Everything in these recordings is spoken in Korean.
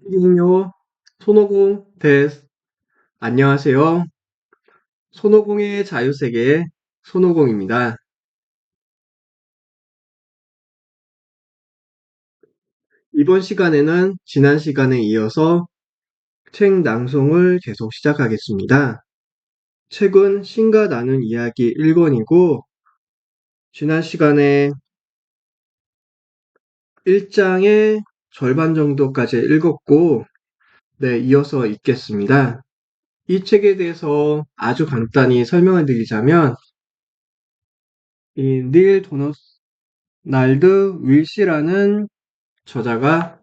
고객님요, 손오공 데스. 안녕하세요. 손오공의 자유세계 손오공입니다. 이번 시간에는 지난 시간에 이어서 책 낭송을 계속 시작하겠습니다. 책은 신과 나눈 이야기 1권이고, 지난 시간에 1장의 절반 정도까지 읽었고, 네, 이어서 읽겠습니다. 이 책에 대해서 아주 간단히 설명을 드리자면, 이 닐 도너날드 윌시라는 저자가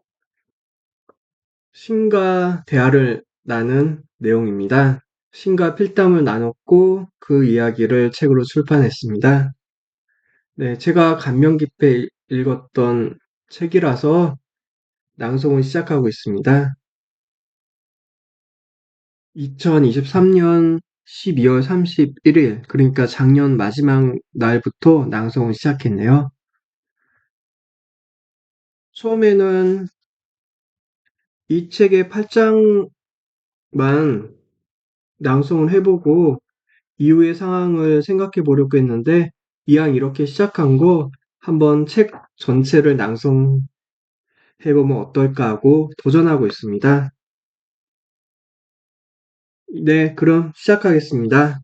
신과 대화를 나눈 내용입니다. 신과 필담을 나눴고 그 이야기를 책으로 출판했습니다. 네, 제가 감명 깊게 읽었던 책이라서 낭송을 시작하고 있습니다. 2023년 12월 31일, 그러니까 작년 마지막 날부터 낭송을 시작했네요. 처음에는 이 책의 8장만 낭송을 해보고 이후의 상황을 생각해 보려고 했는데, 이왕 이렇게 시작한 거 한번 책 전체를 낭송해 보면 어떨까 하고 도전하고 있습니다. 네, 그럼 시작하겠습니다.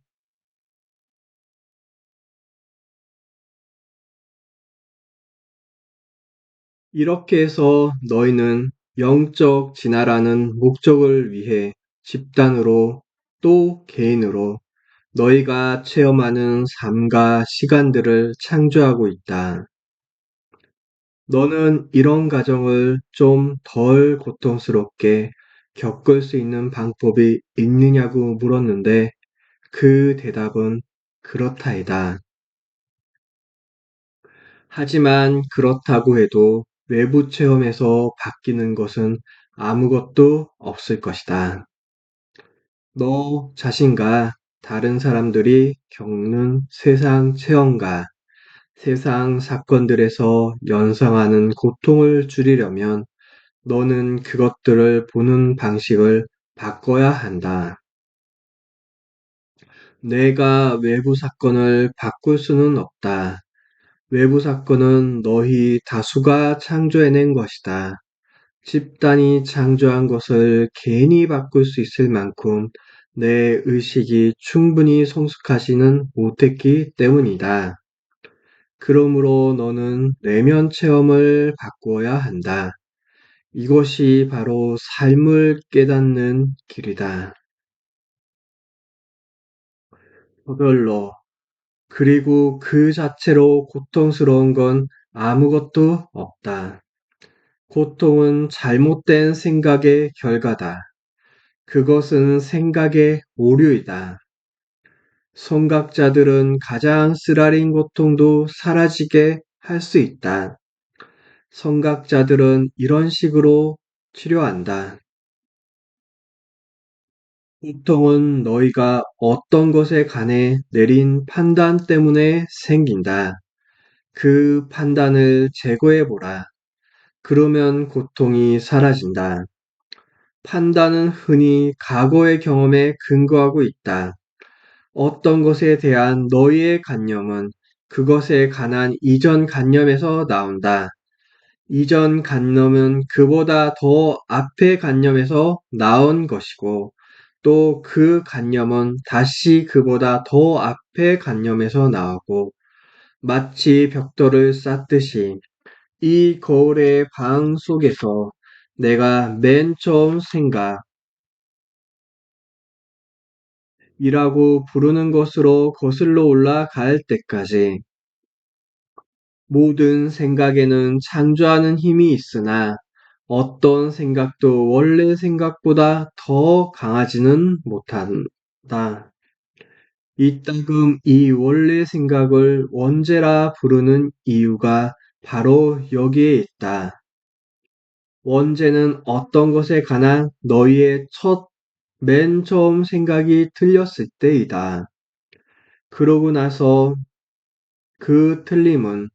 이렇게 해서 너희는 영적 진화라는 목적을 위해 집단으로 또 개인으로 너희가 체험하는 삶과 시간들을 창조하고 있다. 너는 이런 과정을 좀 덜 고통스럽게 겪을 수 있는 방법이 있느냐고 물었는데 그 대답은 그렇다이다. 하지만 그렇다고 해도 외부 체험에서 바뀌는 것은 아무것도 없을 것이다. 너 자신과 다른 사람들이 겪는 세상 체험과 세상 사건들에서 연상하는 고통을 줄이려면 너는 그것들을 보는 방식을 바꿔야 한다. 내가 외부 사건을 바꿀 수는 없다. 외부 사건은 너희 다수가 창조해낸 것이다. 집단이 창조한 것을 개인이 바꿀 수 있을 만큼 내 의식이 충분히 성숙하지는 못했기 때문이다. 그러므로 너는 내면 체험을 바꾸어야 한다. 이것이 바로 삶을 깨닫는 길이다. 저절로. 그리고 그 자체로 고통스러운 건 아무것도 없다. 고통은 잘못된 생각의 결과다. 그것은 생각의 오류이다. 선각자들은 가장 쓰라린 고통도 사라지게 할 수 있다. 선각자들은 이런 식으로 치료한다. 고통은 너희가 어떤 것에 관해 내린 판단 때문에 생긴다. 그 판단을 제거해보라. 그러면 고통이 사라진다. 판단은 흔히 과거의 경험에 근거하고 있다. 어떤 것에 대한 너희의 관념은 그것에 관한 이전 관념에서 나온다. 이전 관념은 그보다 더 앞의 관념에서 나온 것이고, 또 그 관념은 다시 그보다 더 앞의 관념에서 나오고, 마치 벽돌을 쌓듯이 이 거울의 방 속에서 내가 맨 처음 생각이라고 부르는 것으로 거슬러 올라갈 때까지 모든 생각에는 창조하는 힘이 있으나 어떤 생각도 원래 생각보다 더 강하지는 못한다. 이따금 이 원래 생각을 원죄라 부르는 이유가 바로 여기에 있다. 원죄는 어떤 것에 관한 너희의 맨 처음 생각이 틀렸을 때이다. 그러고 나서 그 틀림은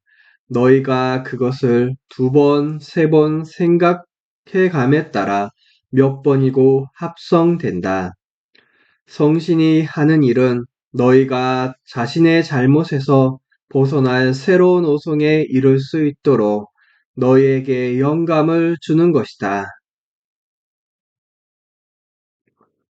너희가 그것을 두 번, 세 번 생각해 감에 따라 몇 번이고 합성된다. 성신이 하는 일은 너희가 자신의 잘못에서 벗어날 새로운 오성에 이를 수 있도록 너희에게 영감을 주는 것이다.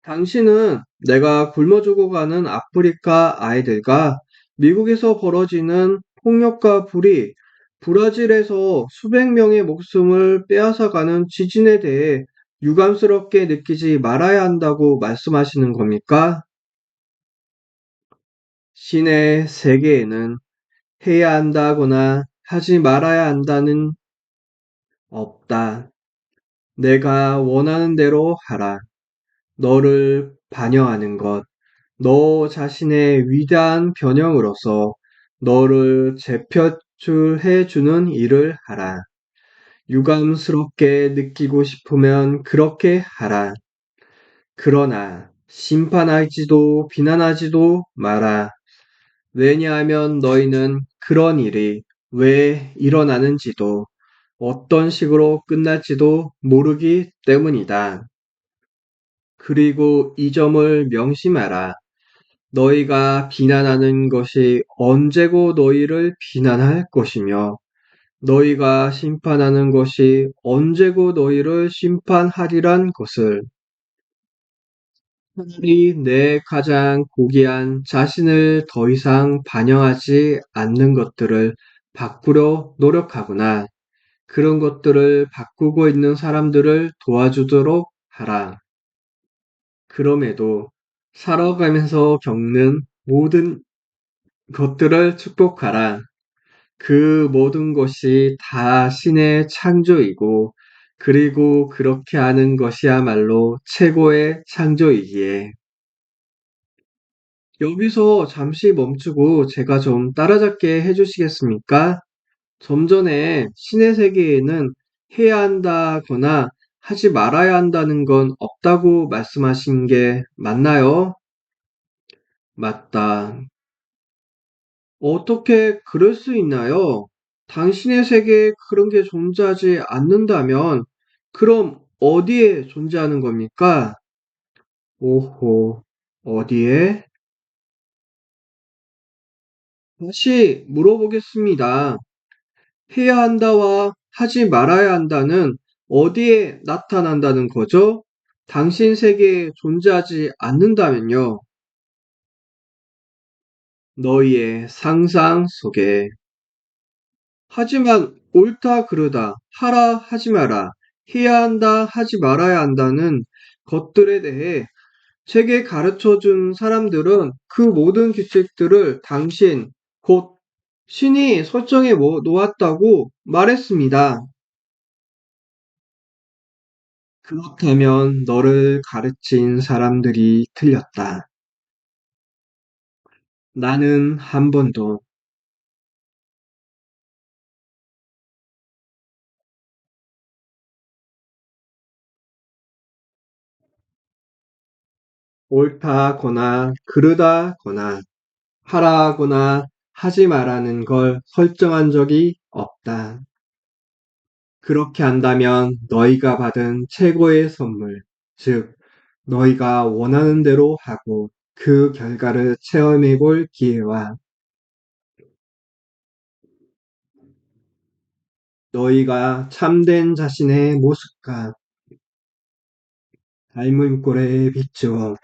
당신은 내가 굶어 죽어가는 아프리카 아이들과 미국에서 벌어지는 폭력과 불이 브라질에서 수백 명의 목숨을 빼앗아가는 지진에 대해 유감스럽게 느끼지 말아야 한다고 말씀하시는 겁니까? 신의 세계에는 해야 한다거나 하지 말아야 한다는 없다. 내가 원하는 대로 하라. 너를 반영하는 것. 너 자신의 위대한 변형으로서 너를 재표출해 주는 일을 하라. 유감스럽게 느끼고 싶으면 그렇게 하라. 그러나 심판하지도 비난하지도 마라. 왜냐하면 너희는 그런 일이 왜 일어나는지도 어떤 식으로 끝날지도 모르기 때문이다. 그리고 이 점을 명심하라. 너희가 비난하는 것이 언제고 너희를 비난할 것이며 너희가 심판하는 것이 언제고 너희를 심판하리란 것을 차라리 내 가장 고귀한 자신을 더 이상 반영하지 않는 것들을 바꾸려 노력하거나 그런 것들을 바꾸고 있는 사람들을 도와주도록 하라. 그럼에도 살아가면서 겪는 모든 것들을 축복하라. 그 모든 것이 다 신의 창조이고, 그리고 그렇게 하는 것이야말로 최고의 창조이기에. 여기서 잠시 멈추고 제가 좀 따라잡게 해주시겠습니까? 좀 전에 신의 세계에는 해야 한다거나 하지 말아야 한다는 건 없다고 말씀하신 게 맞나요? 맞다. 어떻게 그럴 수 있나요? 당신의 세계에 그런 게 존재하지 않는다면, 그럼 어디에 존재하는 겁니까? 오호, 어디에? 다시 물어보겠습니다. 해야 한다와 하지 말아야 한다는 어디에 나타난다는 거죠? 당신 세계에 존재하지 않는다면요. 너희의 상상 속에. 하지만 옳다 그르다, 하라 하지 마라, 해야 한다 하지 말아야 한다는 것들에 대해 제게 가르쳐 준 사람들은 그 모든 규칙들을 당신, 곧 신이 설정해 놓았다고 말했습니다. 그렇다면 너를 가르친 사람들이 틀렸다. 나는 한 번도 옳다거나 그르다거나 하라거나 하지 말라는 걸 설정한 적이 없다. 그렇게 한다면 너희가 받은 최고의 선물, 즉, 너희가 원하는 대로 하고 그 결과를 체험해 볼 기회와 너희가 참된 자신의 모습과 닮은 꼴에 비추어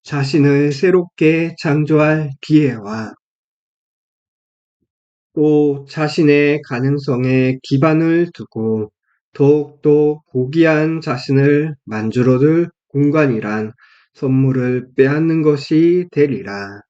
자신을 새롭게 창조할 기회와 또 자신의 가능성에 기반을 두고 더욱더 고귀한 자신을 만들어둘 공간이란 선물을 빼앗는 것이 되리라.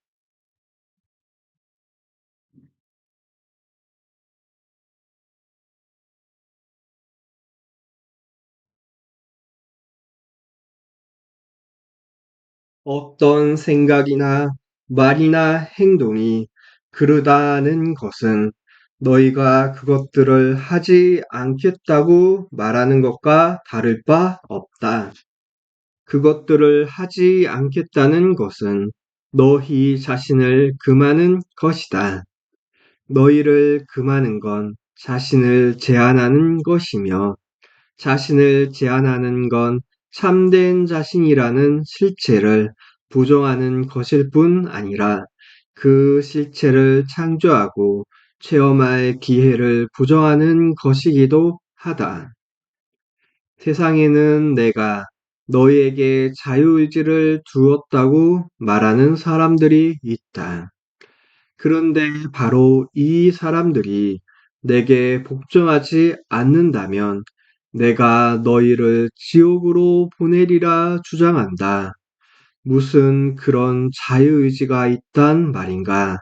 어떤 생각이나 말이나 행동이 그르다는 것은 너희가 그것들을 하지 않겠다고 말하는 것과 다를 바 없다. 그것들을 하지 않겠다는 것은 너희 자신을 금하는 것이다. 너희를 금하는 건 자신을 제한하는 것이며 자신을 제한하는 건 참된 자신이라는 실체를 부정하는 것일 뿐 아니라 그 실체를 창조하고 체험할 기회를 부정하는 것이기도 하다. 세상에는 내가 너희에게 자유의지를 두었다고 말하는 사람들이 있다. 그런데 바로 이 사람들이 내게 복종하지 않는다면 내가 너희를 지옥으로 보내리라 주장한다. 무슨 그런 자유의지가 있단 말인가?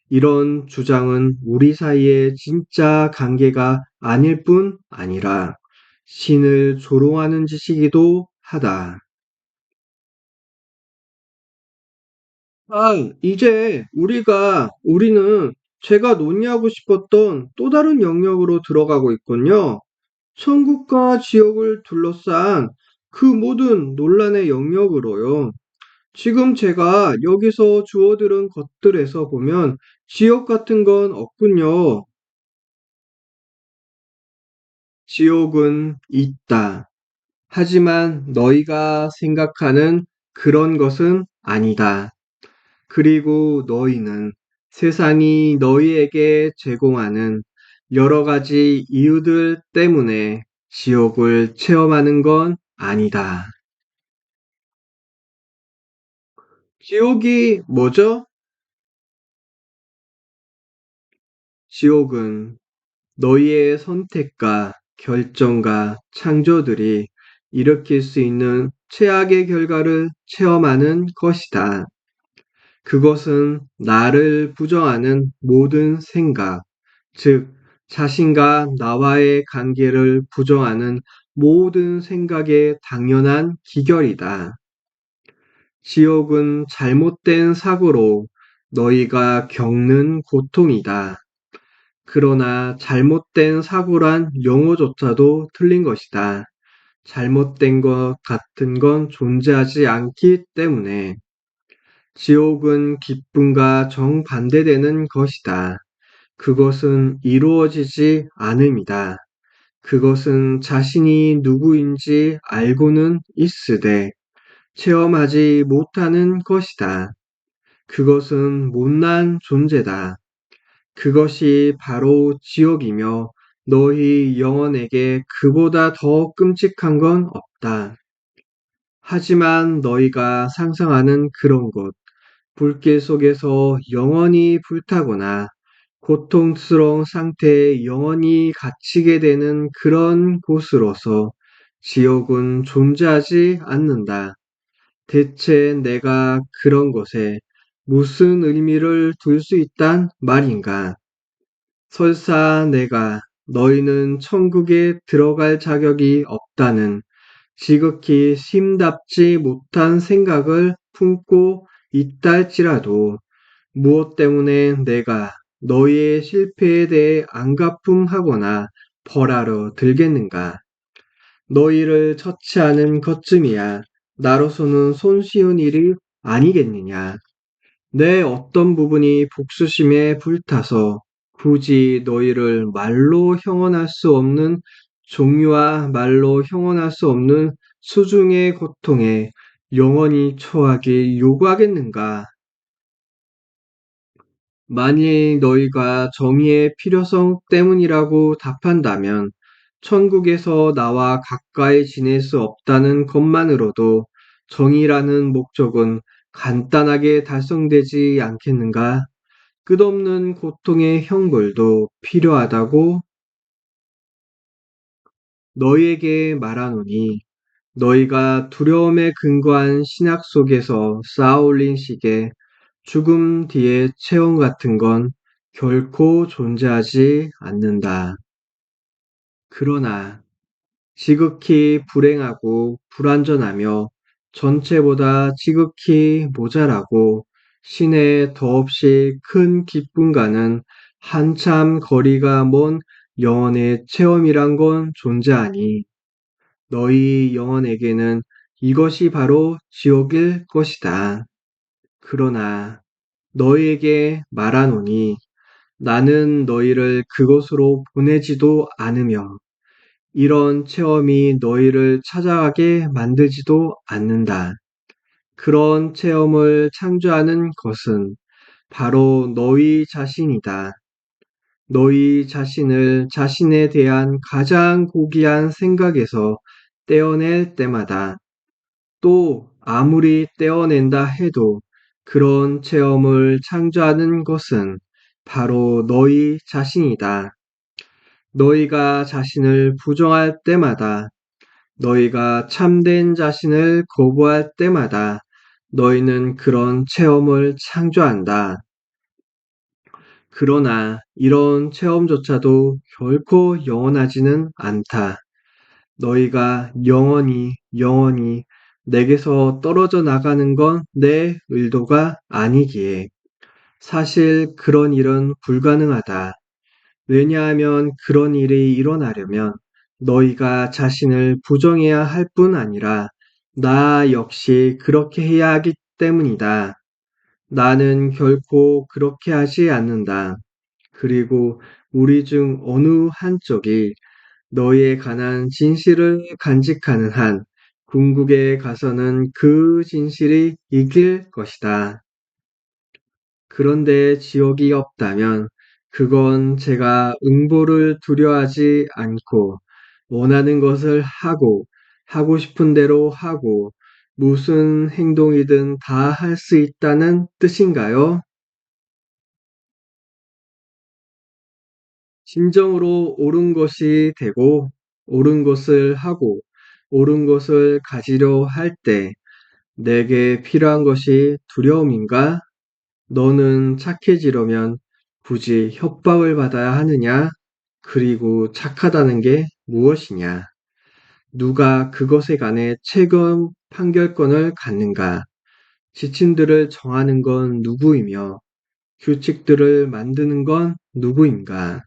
이런 주장은 우리 사이의 진짜 관계가 아닐 뿐 아니라 신을 조롱하는 짓이기도 하다. 이제 우리는 제가 논의하고 싶었던 또 다른 영역으로 들어가고 있군요. 천국과 지옥을 둘러싼 그 모든 논란의 영역으로요. 지금 제가 여기서 주워들은 것들에서 보면 지옥 같은 건 없군요. 지옥은 있다. 하지만 너희가 생각하는 그런 것은 아니다. 그리고 너희는 세상이 너희에게 제공하는 여러 가지 이유들 때문에 지옥을 체험하는 건 아니다. 지옥이 뭐죠? 지옥은 너희의 선택과 결정과 창조들이 일으킬 수 있는 최악의 결과를 체험하는 것이다. 그것은 나를 부정하는 모든 생각, 즉, 자신과 나와의 관계를 부정하는 모든 생각의 당연한 기결이다. 지옥은 잘못된 사고로 너희가 겪는 고통이다. 그러나 잘못된 사고란 용어조차도 틀린 것이다. 잘못된 것 같은 건 존재하지 않기 때문에 지옥은 기쁨과 정반대되는 것이다. 그것은 이루어지지 않음이다. 그것은 자신이 누구인지 알고는 있으되 체험하지 못하는 것이다. 그것은 못난 존재다. 그것이 바로 지옥이며 너희 영혼에게 그보다 더 끔찍한 건 없다. 하지만 너희가 상상하는 그런 곳, 불길 속에서 영원히 불타거나 고통스러운 상태에 영원히 갇히게 되는 그런 곳으로서 지옥은 존재하지 않는다. 대체 내가 그런 곳에 무슨 의미를 둘 수 있단 말인가? 설사 내가 너희는 천국에 들어갈 자격이 없다는 지극히 심답지 못한 생각을 품고 있다 할지라도 무엇 때문에 내가 너희의 실패에 대해 안가품하거나 벌하러 들겠는가? 너희를 처치하는 것쯤이야 나로서는 손쉬운 일이 아니겠느냐? 내 어떤 부분이 복수심에 불타서 굳이 너희를 말로 형언할 수 없는 종류와 말로 형언할 수 없는 수중의 고통에 영원히 처하기 요구하겠는가? 만일 너희가 정의의 필요성 때문이라고 답한다면 천국에서 나와 가까이 지낼 수 없다는 것만으로도 정의라는 목적은 간단하게 달성되지 않겠는가? 끝없는 고통의 형벌도 필요하다고 너희에게 말하노니 너희가 두려움에 근거한 신학 속에서 쌓아올린 식의 죽음 뒤의 체험 같은 건 결코 존재하지 않는다. 그러나 지극히 불행하고 불완전하며 전체보다 지극히 모자라고 신의 더없이 큰 기쁨과는 한참 거리가 먼 영혼의 체험이란 건 존재하니 너희 영혼에게는 이것이 바로 지옥일 것이다. 그러나 너희에게 말하노니 나는 너희를 그곳으로 보내지도 않으며 이런 체험이 너희를 찾아가게 만들지도 않는다. 그런 체험을 창조하는 것은 바로 너희 자신이다. 너희 자신을 자신에 대한 가장 고귀한 생각에서 떼어낼 때마다 또 아무리 떼어낸다 해도 그런 체험을 창조하는 것은 바로 너희 자신이다. 너희가 자신을 부정할 때마다, 너희가 참된 자신을 거부할 때마다 너희는 그런 체험을 창조한다. 그러나 이런 체험조차도 결코 영원하지는 않다. 너희가 영원히 내게서 떨어져 나가는 건 내 의도가 아니기에 사실 그런 일은 불가능하다. 왜냐하면 그런 일이 일어나려면 너희가 자신을 부정해야 할 뿐 아니라 나 역시 그렇게 해야 하기 때문이다. 나는 결코 그렇게 하지 않는다. 그리고 우리 중 어느 한쪽이 너희에 관한 진실을 간직하는 한 궁극에 가서는 그 진실이 이길 것이다. 그런데 지옥이 없다면 그건 제가 응보를 두려워하지 않고 원하는 것을 하고 싶은 대로 하고 무슨 행동이든 다 할 수 있다는 뜻인가요? 진정으로 옳은 것이 되고 옳은 것을 하고 옳은 것을 가지려 할 때 내게 필요한 것이 두려움인가? 너는 착해지려면 굳이 협박을 받아야 하느냐? 그리고 착하다는 게 무엇이냐? 누가 그것에 관해 최종 판결권을 갖는가? 지침들을 정하는 건 누구이며 규칙들을 만드는 건 누구인가?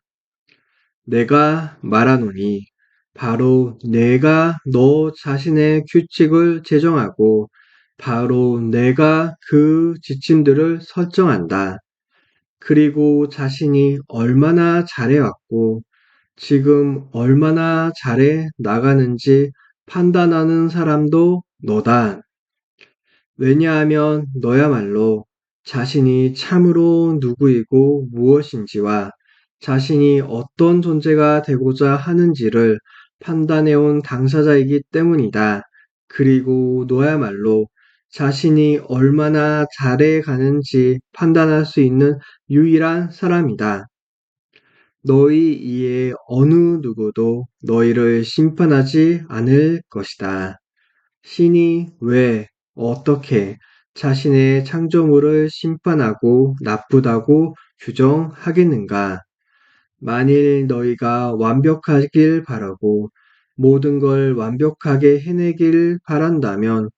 내가 말하노니 바로 내가 너 자신의 규칙을 제정하고 바로 내가 그 지침들을 설정한다. 그리고 자신이 얼마나 잘해왔고 지금 얼마나 잘해 나가는지 판단하는 사람도 너다. 왜냐하면 너야말로 자신이 참으로 누구이고 무엇인지와 자신이 어떤 존재가 되고자 하는지를 판단해온 당사자이기 때문이다. 그리고 너야말로 자신이 얼마나 잘해 가는지 판단할 수 있는 유일한 사람이다. 너희 이에 어느 누구도 너희를 심판하지 않을 것이다. 신이 왜, 어떻게 자신의 창조물을 심판하고 나쁘다고 규정하겠는가? 만일 너희가 완벽하길 바라고 모든 걸 완벽하게 해내길 바란다면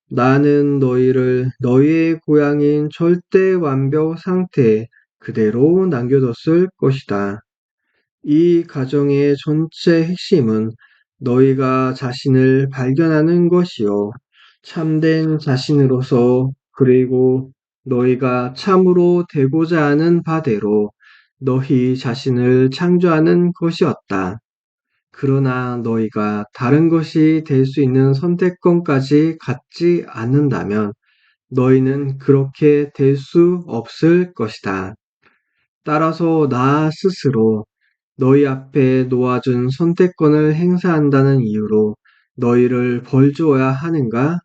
나는 너희를 너희의 고향인 절대 완벽 상태에 그대로 남겨뒀을 것이다. 이 과정의 전체 핵심은 너희가 자신을 발견하는 것이요. 참된 자신으로서 그리고 너희가 참으로 되고자 하는 바대로 너희 자신을 창조하는 것이었다. 그러나 너희가 다른 것이 될 수 있는 선택권까지 갖지 않는다면 너희는 그렇게 될 수 없을 것이다. 따라서 나 스스로 너희 앞에 놓아준 선택권을 행사한다는 이유로 너희를 벌주어야 하는가?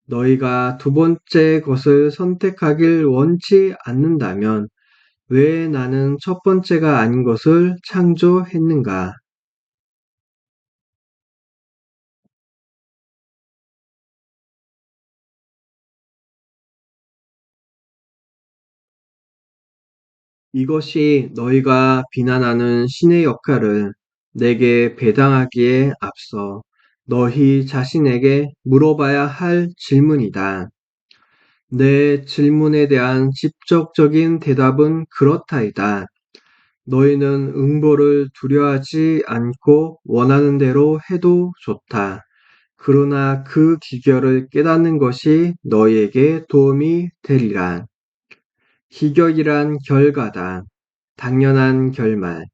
너희가 두 번째 것을 선택하길 원치 않는다면 왜 나는 첫 번째가 아닌 것을 창조했는가? 이것이 너희가 비난하는 신의 역할을 내게 배당하기에 앞서 너희 자신에게 물어봐야 할 질문이다. 내 질문에 대한 직접적인 대답은 그렇다이다. 너희는 응보를 두려워하지 않고 원하는 대로 해도 좋다. 그러나 그 기결을 깨닫는 것이 너희에게 도움이 되리라. 기결이란 결과다. 당연한 결말.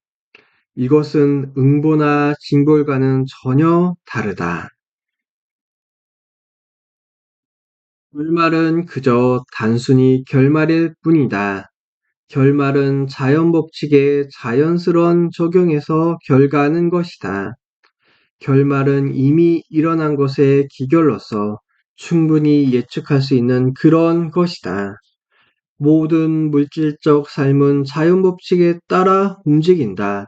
이것은 응보나 징벌과는 전혀 다르다. 결말은 그저 단순히 결말일 뿐이다. 결말은 자연 법칙의 자연스러운 적용에서 결과하는 것이다. 결말은 이미 일어난 것의 기결로서 충분히 예측할 수 있는 그런 것이다. 모든 물질적 삶은 자연 법칙에 따라 움직인다.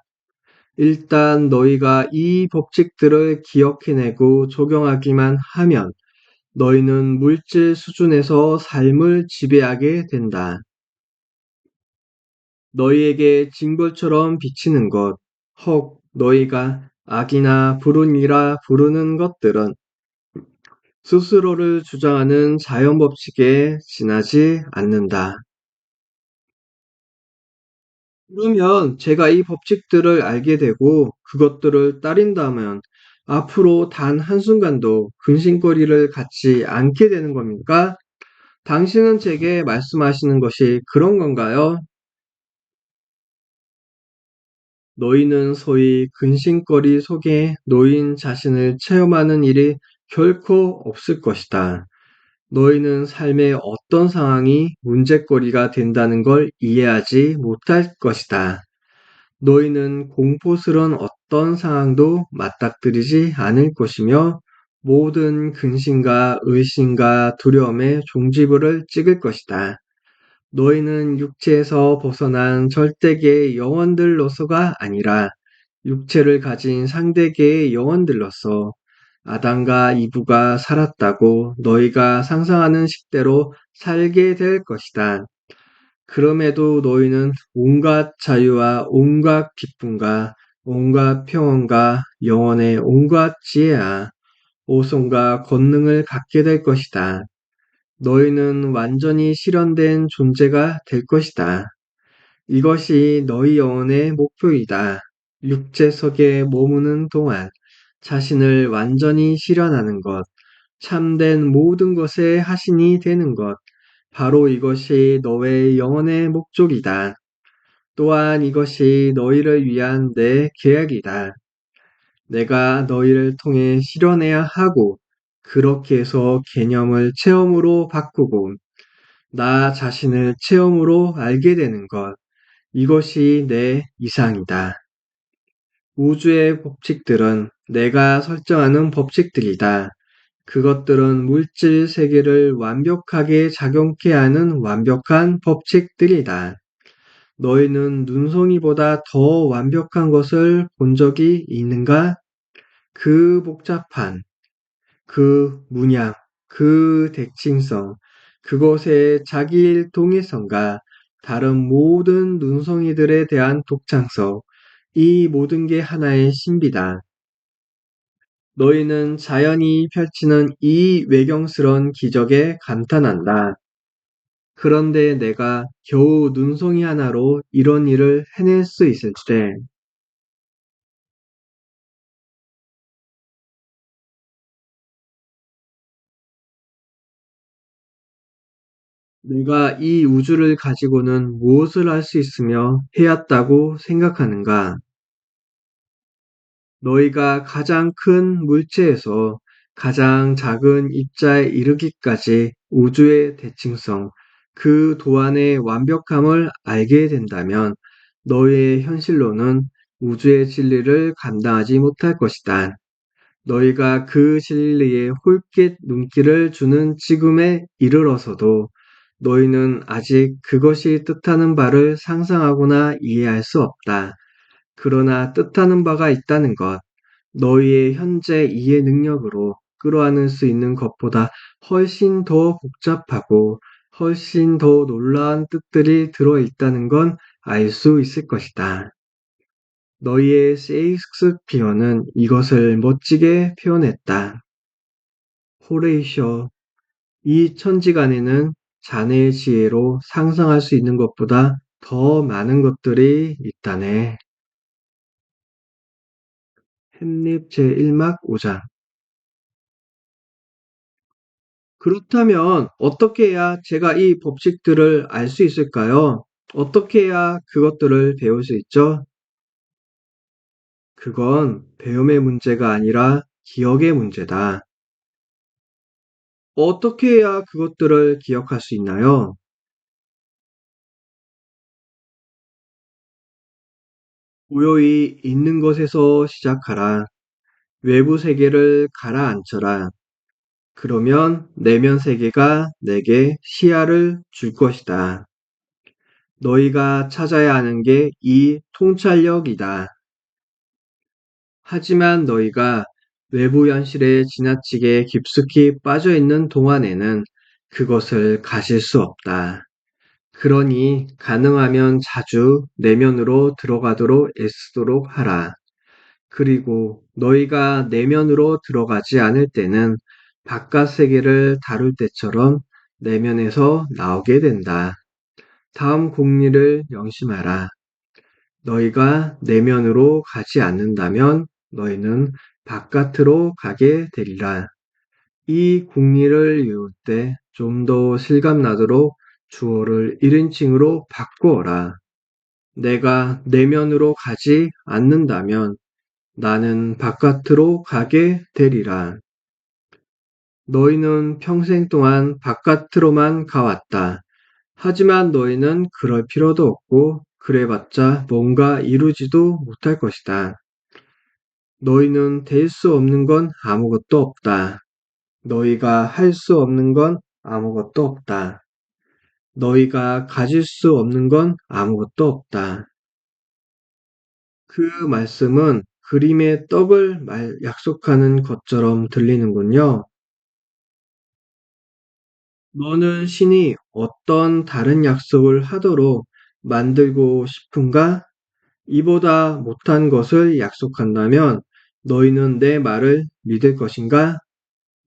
일단 너희가 이 법칙들을 기억해내고 적용하기만 하면 너희는 물질 수준에서 삶을 지배하게 된다. 너희에게 징벌처럼 비치는 것, 혹 너희가 악이나 불운이라 부르는 것들은 스스로를 주장하는 자연 법칙에 지나지 않는다. 그러면 제가 이 법칙들을 알게 되고 그것들을 따른다면 앞으로 단 한순간도 근심거리를 갖지 않게 되는 겁니까? 당신은 제게 말씀하시는 것이 그런 건가요? 너희는 소위 근심거리 속에 놓인 자신을 체험하는 일이 결코 없을 것이다. 너희는 삶의 어떤 상황이 문제거리가 된다는 걸 이해하지 못할 것이다. 너희는 공포스런 어떤 상황도 맞닥뜨리지 않을 것이며 모든 근심과 의심과 두려움에 종지부를 찍을 것이다. 너희는 육체에서 벗어난 절대계의 영혼들로서가 아니라 육체를 가진 상대계의 영혼들로서 아담과 이브가 살았다고 너희가 상상하는 식대로 살게 될 것이다. 그럼에도 너희는 온갖 자유와 온갖 기쁨과 온갖 평온과 영혼의 온갖 지혜와 오성과 권능을 갖게 될 것이다. 너희는 완전히 실현된 존재가 될 것이다. 이것이 너희 영혼의 목표이다. 육체석에 머무는 동안 자신을 완전히 실현하는 것, 참된 모든 것의 하신이 되는 것, 바로 이것이 너의 영혼의 목적이다. 또한 이것이 너희를 위한 내 계약이다. 내가 너희를 통해 실현해야 하고, 그렇게 해서 개념을 체험으로 바꾸고, 나 자신을 체험으로 알게 되는 것, 이것이 내 이상이다. 우주의 법칙들은 내가 설정하는 법칙들이다. 그것들은 물질 세계를 완벽하게 작용케 하는 완벽한 법칙들이다. 너희는 눈송이보다 더 완벽한 것을 본 적이 있는가? 그 복잡한, 그 문양, 그 대칭성, 그것의 자기일 동일성과 다른 모든 눈송이들에 대한 독창성, 이 모든 게 하나의 신비다. 너희는 자연이 펼치는 이 외경스런 기적에 감탄한다. 그런데 내가 겨우 눈송이 하나로 이런 일을 해낼 수 있을지, 내가 이 우주를 가지고는 무엇을 할 수 있으며 해왔다고 생각하는가? 너희가 가장 큰 물체에서 가장 작은 입자에 이르기까지 우주의 대칭성, 그 도안의 완벽함을 알게 된다면 너희의 현실로는 우주의 진리를 감당하지 못할 것이다. 너희가 그 진리에 홀깃 눈길을 주는 지금에 이르러서도 너희는 아직 그것이 뜻하는 바를 상상하거나 이해할 수 없다. 그러나 뜻하는 바가 있다는 것, 너희의 현재 이해 능력으로 끌어안을 수 있는 것보다 훨씬 더 복잡하고 훨씬 더 놀라운 뜻들이 들어있다는 건 알 수 있을 것이다. 너희의 셰익스피어는 이것을 멋지게 표현했다. 호레이셔, 이 천지간에는 자네의 지혜로 상상할 수 있는 것보다 더 많은 것들이 있다네. 햄릿 제1막 5장. 그렇다면 어떻게 해야 제가 이 법칙들을 알 수 있을까요? 어떻게 해야 그것들을 배울 수 있죠? 그건 배움의 문제가 아니라 기억의 문제다. 어떻게 해야 그것들을 기억할 수 있나요? 고요히 있는 것에서 시작하라. 외부 세계를 가라앉혀라. 그러면 내면 세계가 내게 시야를 줄 것이다. 너희가 찾아야 하는 게 이 통찰력이다. 하지만 너희가 외부 현실에 지나치게 깊숙이 빠져 있는 동안에는 그것을 가질 수 없다. 그러니 가능하면 자주 내면으로 들어가도록 애쓰도록 하라. 그리고 너희가 내면으로 들어가지 않을 때는 바깥 세계를 다룰 때처럼 내면에서 나오게 된다. 다음 공리를 명심하라. 너희가 내면으로 가지 않는다면 너희는 바깥으로 가게 되리라. 이 공리를 외울 때 좀 더 실감나도록 주어를 1인칭으로 바꾸어라. 내가 내면으로 가지 않는다면 나는 바깥으로 가게 되리라. 너희는 평생 동안 바깥으로만 가왔다. 하지만 너희는 그럴 필요도 없고 그래봤자 뭔가 이루지도 못할 것이다. 너희는 될 수 없는 건 아무것도 없다. 너희가 할 수 없는 건 아무것도 없다. 너희가 가질 수 없는 건 아무것도 없다. 그 말씀은 그림의 떡을 약속하는 것처럼 들리는군요. 너는 신이 어떤 다른 약속을 하도록 만들고 싶은가? 이보다 못한 것을 약속한다면 너희는 내 말을 믿을 것인가?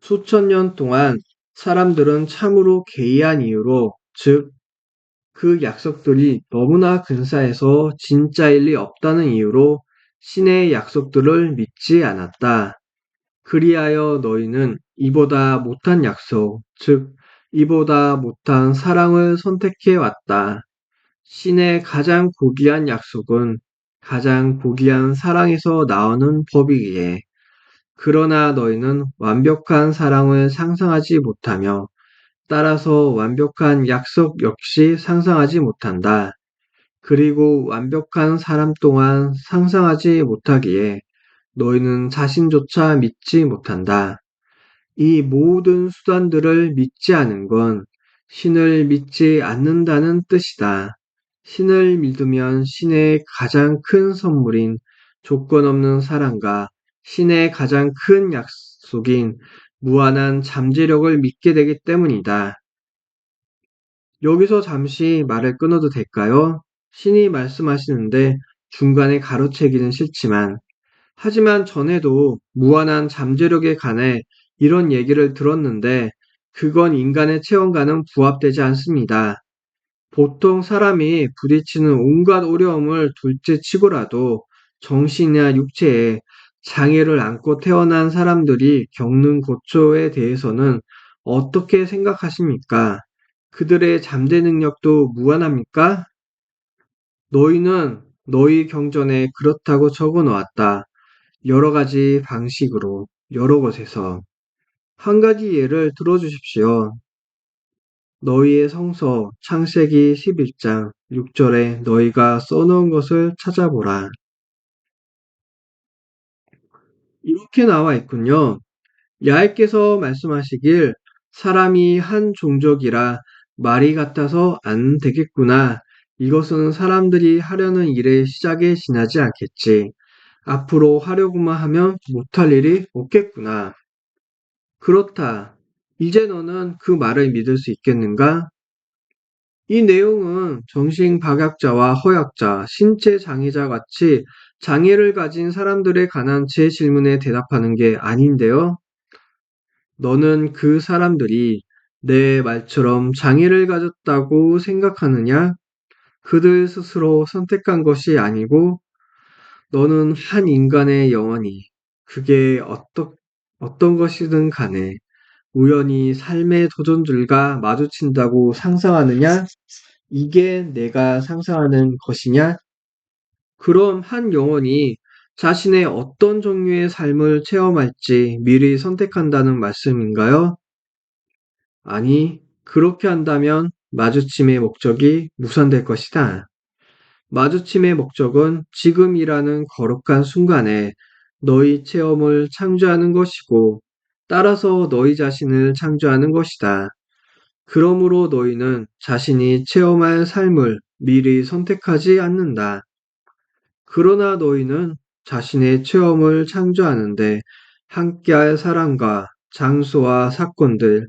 수천 년 동안 사람들은 참으로 개의한 이유로, 즉, 그 약속들이 너무나 근사해서 진짜일 리 없다는 이유로 신의 약속들을 믿지 않았다. 그리하여 너희는 이보다 못한 약속, 즉, 이보다 못한 사랑을 선택해 왔다. 신의 가장 고귀한 약속은 가장 고귀한 사랑에서 나오는 법이기에. 그러나 너희는 완벽한 사랑을 상상하지 못하며 따라서 완벽한 약속 역시 상상하지 못한다. 그리고 완벽한 사람 또한 상상하지 못하기에 너희는 자신조차 믿지 못한다. 이 모든 수단들을 믿지 않은 건 신을 믿지 않는다는 뜻이다. 신을 믿으면 신의 가장 큰 선물인 조건 없는 사랑과 신의 가장 큰 약속인 무한한 잠재력을 믿게 되기 때문이다. 여기서 잠시 말을 끊어도 될까요? 신이 말씀하시는데 중간에 가로채기는 싫지만, 하지만 전에도 무한한 잠재력에 관해 이런 얘기를 들었는데, 그건 인간의 체험과는 부합되지 않습니다. 보통 사람이 부딪히는 온갖 어려움을 둘째 치고라도 정신이나 육체에 장애를 안고 태어난 사람들이 겪는 고초에 대해서는 어떻게 생각하십니까? 그들의 잠재 능력도 무한합니까? 너희는 너희 경전에 그렇다고 적어 놓았다. 여러 가지 방식으로, 여러 곳에서. 한 가지 예를 들어주십시오. 너희의 성서 창세기 11장 6절에 너희가 써놓은 것을 찾아보라. 이렇게 나와 있군요. 야훼께서 말씀하시길 사람이 한 종족이라 말이 같아서 안 되겠구나. 이것은 사람들이 하려는 일의 시작에 지나지 않겠지. 앞으로 하려고만 하면 못할 일이 없겠구나. 그렇다. 이제 너는 그 말을 믿을 수 있겠는가? 이 내용은 정신박약자와 허약자, 신체 장애자 같이 장애를 가진 사람들에 관한 제 질문에 대답하는 게 아닌데요. 너는 그 사람들이 내 말처럼 장애를 가졌다고 생각하느냐? 그들 스스로 선택한 것이 아니고 너는 한 인간의 영혼이 그게 어떤 것이든 간에 우연히 삶의 도전들과 마주친다고 상상하느냐? 이게 내가 상상하는 것이냐? 그럼 한 영혼이 자신의 어떤 종류의 삶을 체험할지 미리 선택한다는 말씀인가요? 아니, 그렇게 한다면 마주침의 목적이 무산될 것이다. 마주침의 목적은 지금이라는 거룩한 순간에 너희 체험을 창조하는 것이고, 따라서 너희 자신을 창조하는 것이다. 그러므로 너희는 자신이 체험할 삶을 미리 선택하지 않는다. 그러나 너희는 자신의 체험을 창조하는데 함께할 사람과 장소와 사건들,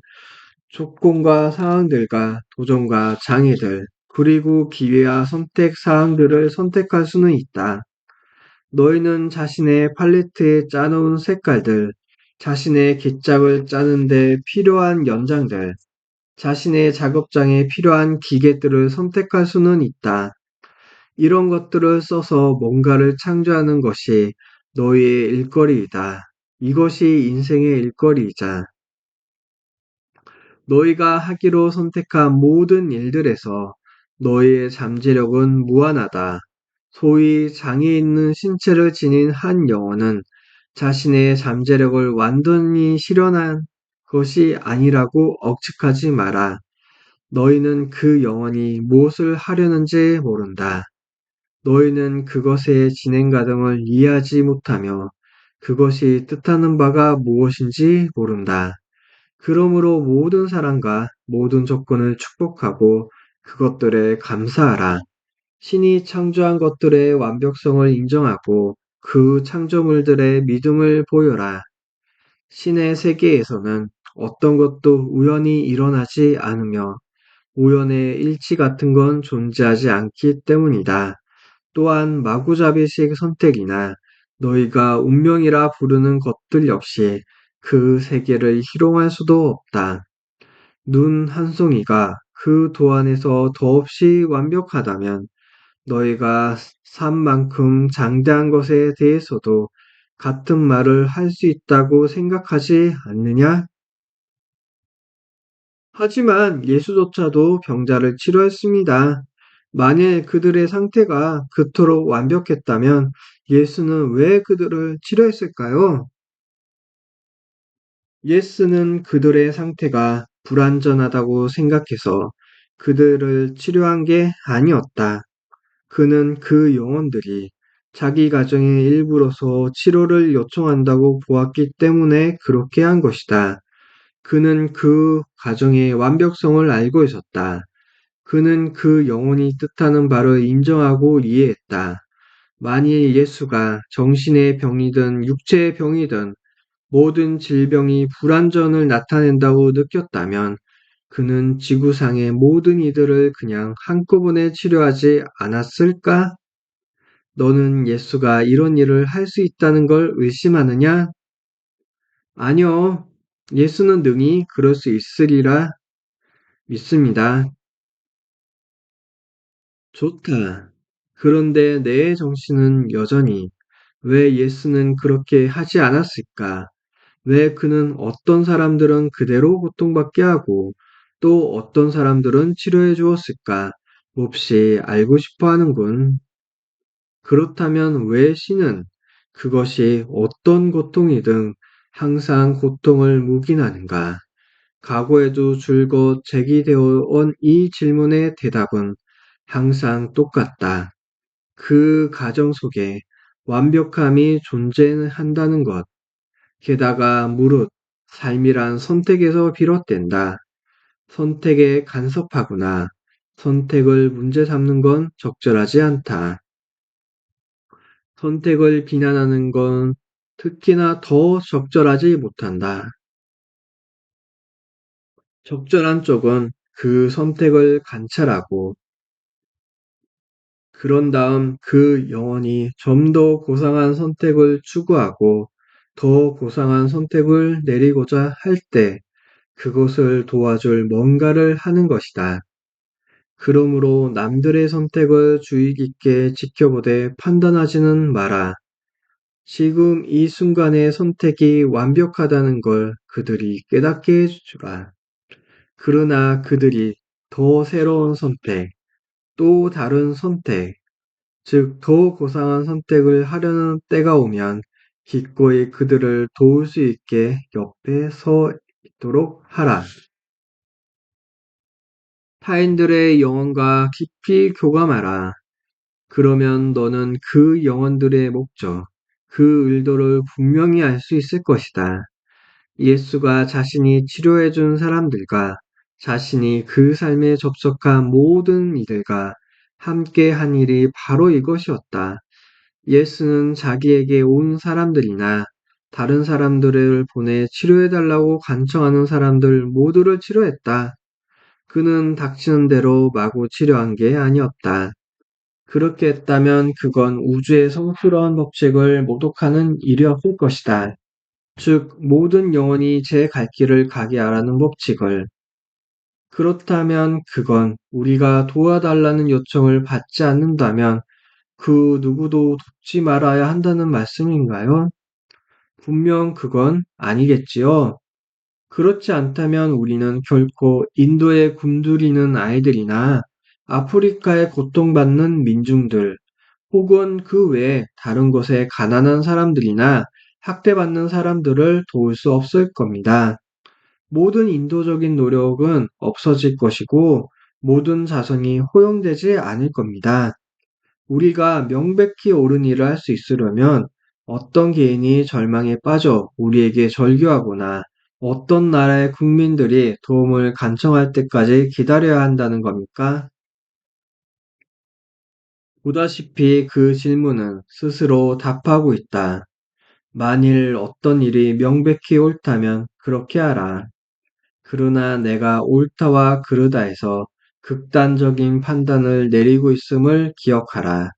조건과 상황들과 도전과 장애들, 그리고 기회와 선택 사항들을 선택할 수는 있다. 너희는 자신의 팔레트에 짜놓은 색깔들, 자신의 깃짝을 짜는데 필요한 연장들, 자신의 작업장에 필요한 기계들을 선택할 수는 있다. 이런 것들을 써서 뭔가를 창조하는 것이 너희의 일거리이다. 이것이 인생의 일거리이자 너희가 하기로 선택한 모든 일들에서 너희의 잠재력은 무한하다. 소위 장애 있는 신체를 지닌 한 영혼은 자신의 잠재력을 완전히 실현한 것이 아니라고 억측하지 마라. 너희는 그 영혼이 무엇을 하려는지 모른다. 너희는 그것의 진행 과정을 이해하지 못하며 그것이 뜻하는 바가 무엇인지 모른다. 그러므로 모든 사람과 모든 조건을 축복하고 그것들에 감사하라. 신이 창조한 것들의 완벽성을 인정하고 그 창조물들의 믿음을 보여라. 신의 세계에서는 어떤 것도 우연히 일어나지 않으며 우연의 일치 같은 건 존재하지 않기 때문이다. 또한 마구잡이식 선택이나 너희가 운명이라 부르는 것들 역시 그 세계를 희롱할 수도 없다. 눈 한 송이가 그 도안에서 더없이 완벽하다면 너희가 산만큼 장대한 것에 대해서도 같은 말을 할 수 있다고 생각하지 않느냐? 하지만 예수조차도 병자를 치료했습니다. 만일 그들의 상태가 그토록 완벽했다면 예수는 왜 그들을 치료했을까요? 예수는 그들의 상태가 불완전하다고 생각해서 그들을 치료한 게 아니었다. 그는 그 영혼들이 자기 가정의 일부로서 치료를 요청한다고 보았기 때문에 그렇게 한 것이다. 그는 그 가정의 완벽성을 알고 있었다. 그는 그 영혼이 뜻하는 바를 인정하고 이해했다. 만일 예수가 정신의 병이든 육체의 병이든 모든 질병이 불완전을 나타낸다고 느꼈다면 그는 지구상의 모든 이들을 그냥 한꺼번에 치료하지 않았을까? 너는 예수가 이런 일을 할 수 있다는 걸 의심하느냐? 아니요. 예수는 능히 그럴 수 있으리라 믿습니다. 좋다. 그런데 내 정신은 여전히 왜 예수는 그렇게 하지 않았을까? 왜 그는 어떤 사람들은 그대로 고통받게 하고 또 어떤 사람들은 치료해 주었을까? 몹시 알고 싶어 하는군. 그렇다면 왜 신은 그것이 어떤 고통이든 항상 고통을 묵인하는가? 과거에도 줄곧 제기되어 온 이 질문의 대답은 항상 똑같다. 그 가정 속에 완벽함이 존재한다는 것. 게다가 무릇 삶이란 선택에서 비롯된다. 선택에 간섭하거나 선택을 문제 삼는 건 적절하지 않다. 선택을 비난하는 건 특히나 더 적절하지 못한다. 적절한 쪽은 그 선택을 관찰하고 그런 다음 그 영혼이 좀 더 고상한 선택을 추구하고 더 고상한 선택을 내리고자 할 때 그것을 도와줄 뭔가를 하는 것이다. 그러므로 남들의 선택을 주의 깊게 지켜보되 판단하지는 마라. 지금 이 순간의 선택이 완벽하다는 걸 그들이 깨닫게 해주라. 그러나 그들이 더 새로운 선택, 또 다른 선택, 즉, 더 고상한 선택을 하려는 때가 오면 기꺼이 그들을 도울 수 있게 옆에 서 있도록 하라. 타인들의 영혼과 깊이 교감하라. 그러면 너는 그 영혼들의 목적, 그 의도를 분명히 알 수 있을 것이다. 예수가 자신이 치료해준 사람들과 자신이 그 삶에 접속한 모든 이들과 함께 한 일이 바로 이것이었다. 예수는 자기에게 온 사람들이나 다른 사람들을 보내 치료해달라고 간청하는 사람들 모두를 치료했다. 그는 닥치는 대로 마구 치료한 게 아니었다. 그렇게 했다면 그건 우주의 성스러운 법칙을 모독하는 일이었을 것이다. 즉, 모든 영혼이 제 갈 길을 가게 하라는 법칙을. 그렇다면 그건 우리가 도와달라는 요청을 받지 않는다면 그 누구도 돕지 말아야 한다는 말씀인가요? 분명 그건 아니겠지요. 그렇지 않다면 우리는 결코 인도에 굶주리는 아이들이나 아프리카에 고통받는 민중들, 혹은 그 외에 다른 곳에 가난한 사람들이나 학대받는 사람들을 도울 수 없을 겁니다. 모든 인도적인 노력은 없어질 것이고 모든 자선이 허용되지 않을 겁니다. 우리가 명백히 옳은 일을 할 수 있으려면 어떤 개인이 절망에 빠져 우리에게 절규하거나 어떤 나라의 국민들이 도움을 간청할 때까지 기다려야 한다는 겁니까? 보다시피 그 질문은 스스로 답하고 있다. 만일 어떤 일이 명백히 옳다면 그렇게 하라. 그러나 내가 옳다와 그르다에서 극단적인 판단을 내리고 있음을 기억하라.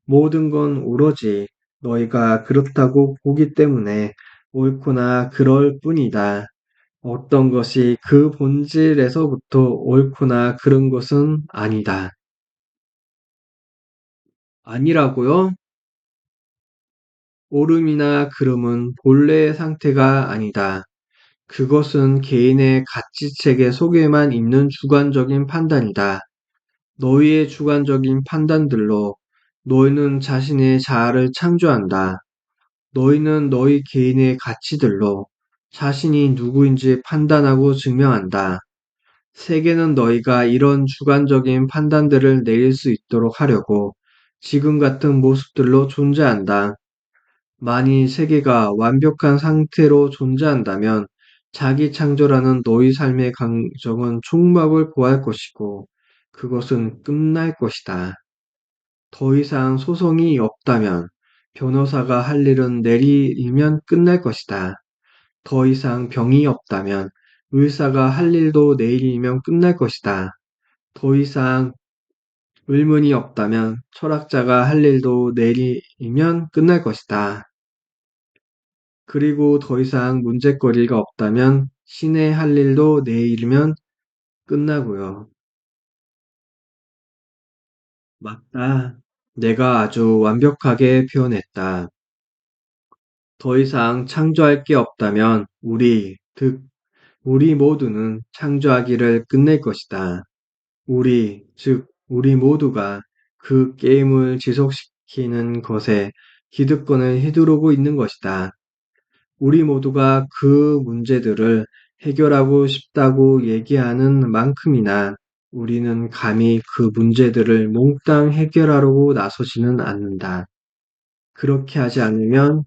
모든 건 오로지 너희가 그렇다고 보기 때문에 옳거나 그럴 뿐이다. 어떤 것이 그 본질에서부터 옳거나 그른 것은 아니다. 아니라고요? 옳음이나 그름은 본래의 상태가 아니다. 그것은 개인의 가치체계 속에만 있는 주관적인 판단이다. 너희의 주관적인 판단들로 너희는 자신의 자아를 창조한다. 너희는 너희 개인의 가치들로 자신이 누구인지 판단하고 증명한다. 세계는 너희가 이런 주관적인 판단들을 내릴 수 있도록 하려고 지금 같은 모습들로 존재한다. 만일 세계가 완벽한 상태로 존재한다면 자기 창조라는 너희 삶의 감정은 총막을 고할 것이고 그것은 끝날 것이다. 더 이상 소송이 없다면 변호사가 할 일은 내리면 끝날 것이다. 더 이상 병이 없다면 의사가 할 일도 내일이면 끝날 것이다. 더 이상 의문이 없다면 철학자가 할 일도 내일이면 끝날 것이다. 그리고 더 이상 문제거리가 없다면 신의 할 일도 내일이면 끝나고요. 맞다. 내가 아주 완벽하게 표현했다. 더 이상 창조할 게 없다면 우리 모두는 창조하기를 끝낼 것이다. 즉, 우리 모두가 그 게임을 지속시키는 것에 기득권을 휘두르고 있는 것이다. 우리 모두가 그 문제들을 해결하고 싶다고 얘기하는 만큼이나 우리는 감히 그 문제들을 몽땅 해결하려고 나서지는 않는다. 그렇게 하지 않으면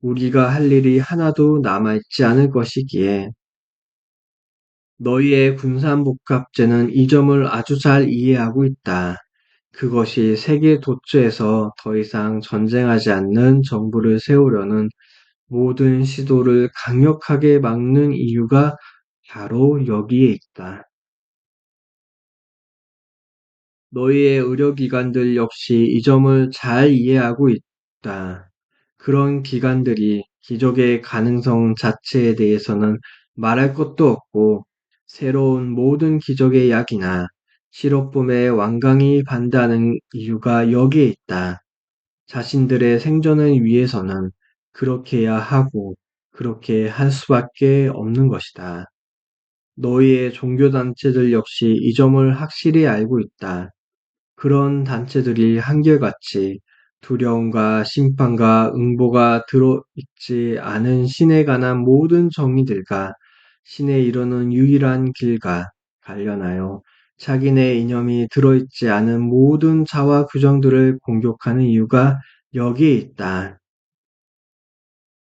우리가 할 일이 하나도 남아있지 않을 것이기에 너희의 군산복합제는 이 점을 아주 잘 이해하고 있다. 그것이 세계 도처에서 더 이상 전쟁하지 않는 정부를 세우려는 모든 시도를 강력하게 막는 이유가 바로 여기에 있다. 너희의 의료기관들 역시 이 점을 잘 이해하고 있다. 그런 기관들이 기적의 가능성 자체에 대해서는 말할 것도 없고 새로운 모든 기적의 약이나 실업범에 완강히 반대하는 이유가 여기에 있다. 자신들의 생존을 위해서는 그렇게 해야 하고 그렇게 할 수밖에 없는 것이다. 너희의 종교단체들 역시 이 점을 확실히 알고 있다. 그런 단체들이 한결같이 두려움과 심판과 응보가 들어있지 않은 신에 관한 모든 정의들과 신에 이르는 유일한 길과 관련하여 자기네 이념이 들어있지 않은 모든 자와 규정들을 공격하는 이유가 여기에 있다.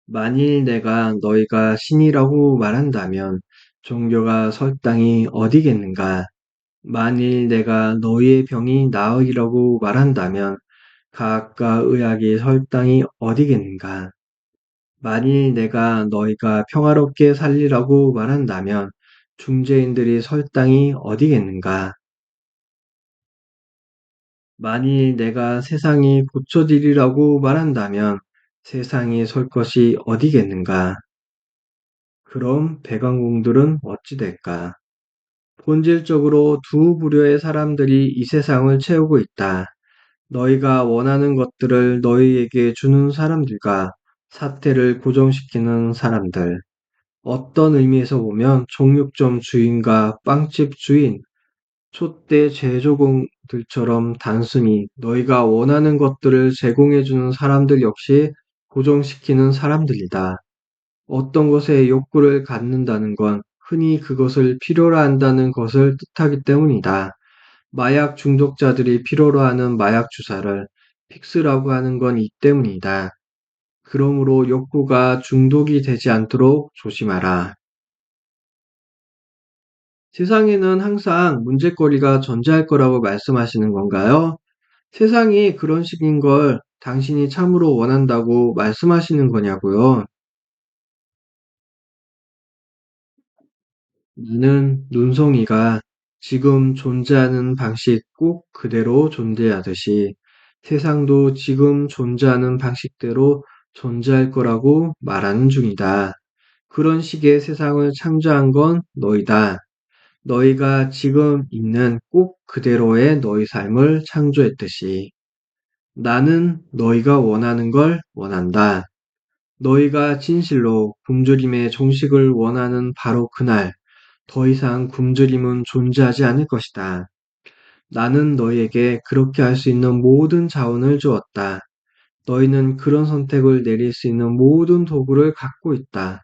만일 내가 너희가 신이라고 말한다면 종교가 설 땅이 어디겠는가? 만일 내가 너희의 병이 나으리라고 말한다면 과학과 의학이 설 땅이 어디겠는가? 만일 내가 너희가 평화롭게 살리라고 말한다면 중재인들이 설 땅이 어디겠는가? 만일 내가 세상이 고쳐지리라고 말한다면 세상이 설 것이 어디겠는가? 그럼 백왕궁들은 어찌 될까? 본질적으로 두 부류의 사람들이 이 세상을 채우고 있다. 너희가 원하는 것들을 너희에게 주는 사람들과 사태를 고정시키는 사람들. 어떤 의미에서 보면 정육점 주인과 빵집 주인, 촛대 제조공들처럼 단순히 너희가 원하는 것들을 제공해주는 사람들 역시 고정시키는 사람들이다. 어떤 것에 욕구를 갖는다는 건 흔히 그것을 필요로 한다는 것을 뜻하기 때문이다. 마약 중독자들이 필요로 하는 마약 주사를 픽스라고 하는 건 이 때문이다. 그러므로 욕구가 중독이 되지 않도록 조심하라. 세상에는 항상 문제거리가 존재할 거라고 말씀하시는 건가요? 세상이 그런 식인 걸 당신이 참으로 원한다고 말씀하시는 거냐고요? 나는 눈송이가 지금 존재하는 방식 꼭 그대로 존재하듯이 세상도 지금 존재하는 방식대로 존재할 거라고 말하는 중이다. 그런 식의 세상을 창조한 건 너희다. 너희가 지금 있는 꼭 그대로의 너희 삶을 창조했듯이 나는 너희가 원하는 걸 원한다. 너희가 진실로 굶주림의 종식을 원하는 바로 그날 더 이상 굶주림은 존재하지 않을 것이다. 나는 너희에게 그렇게 할 수 있는 모든 자원을 주었다. 너희는 그런 선택을 내릴 수 있는 모든 도구를 갖고 있다.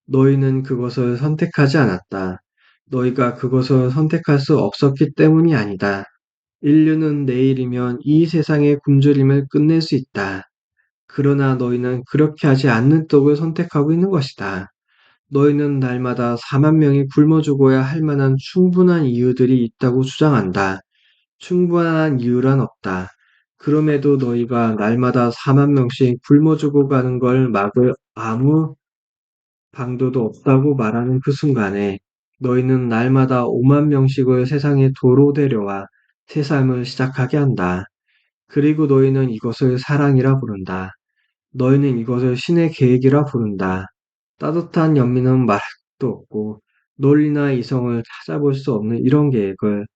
너희는 그것을 선택하지 않았다. 너희가 그것을 선택할 수 없었기 때문이 아니다. 인류는 내일이면 이 세상의 굶주림을 끝낼 수 있다. 그러나 너희는 그렇게 하지 않는 쪽을 선택하고 있는 것이다. 너희는 날마다 4만 명이 굶어 죽어야 할 만한 충분한 이유들이 있다고 주장한다. 충분한 이유란 없다. 그럼에도 너희가 날마다 4만 명씩 굶어 죽어가는 걸 막을 아무 방도도 없다고 말하는 그 순간에 너희는 날마다 5만 명씩을 세상에 도로 데려와 새 삶을 시작하게 한다. 그리고 너희는 이것을 사랑이라 부른다. 너희는 이것을 신의 계획이라 부른다. 따뜻한 연민은 말할 수도 없고 논리나 이성을 찾아볼 수 없는 이런 계획을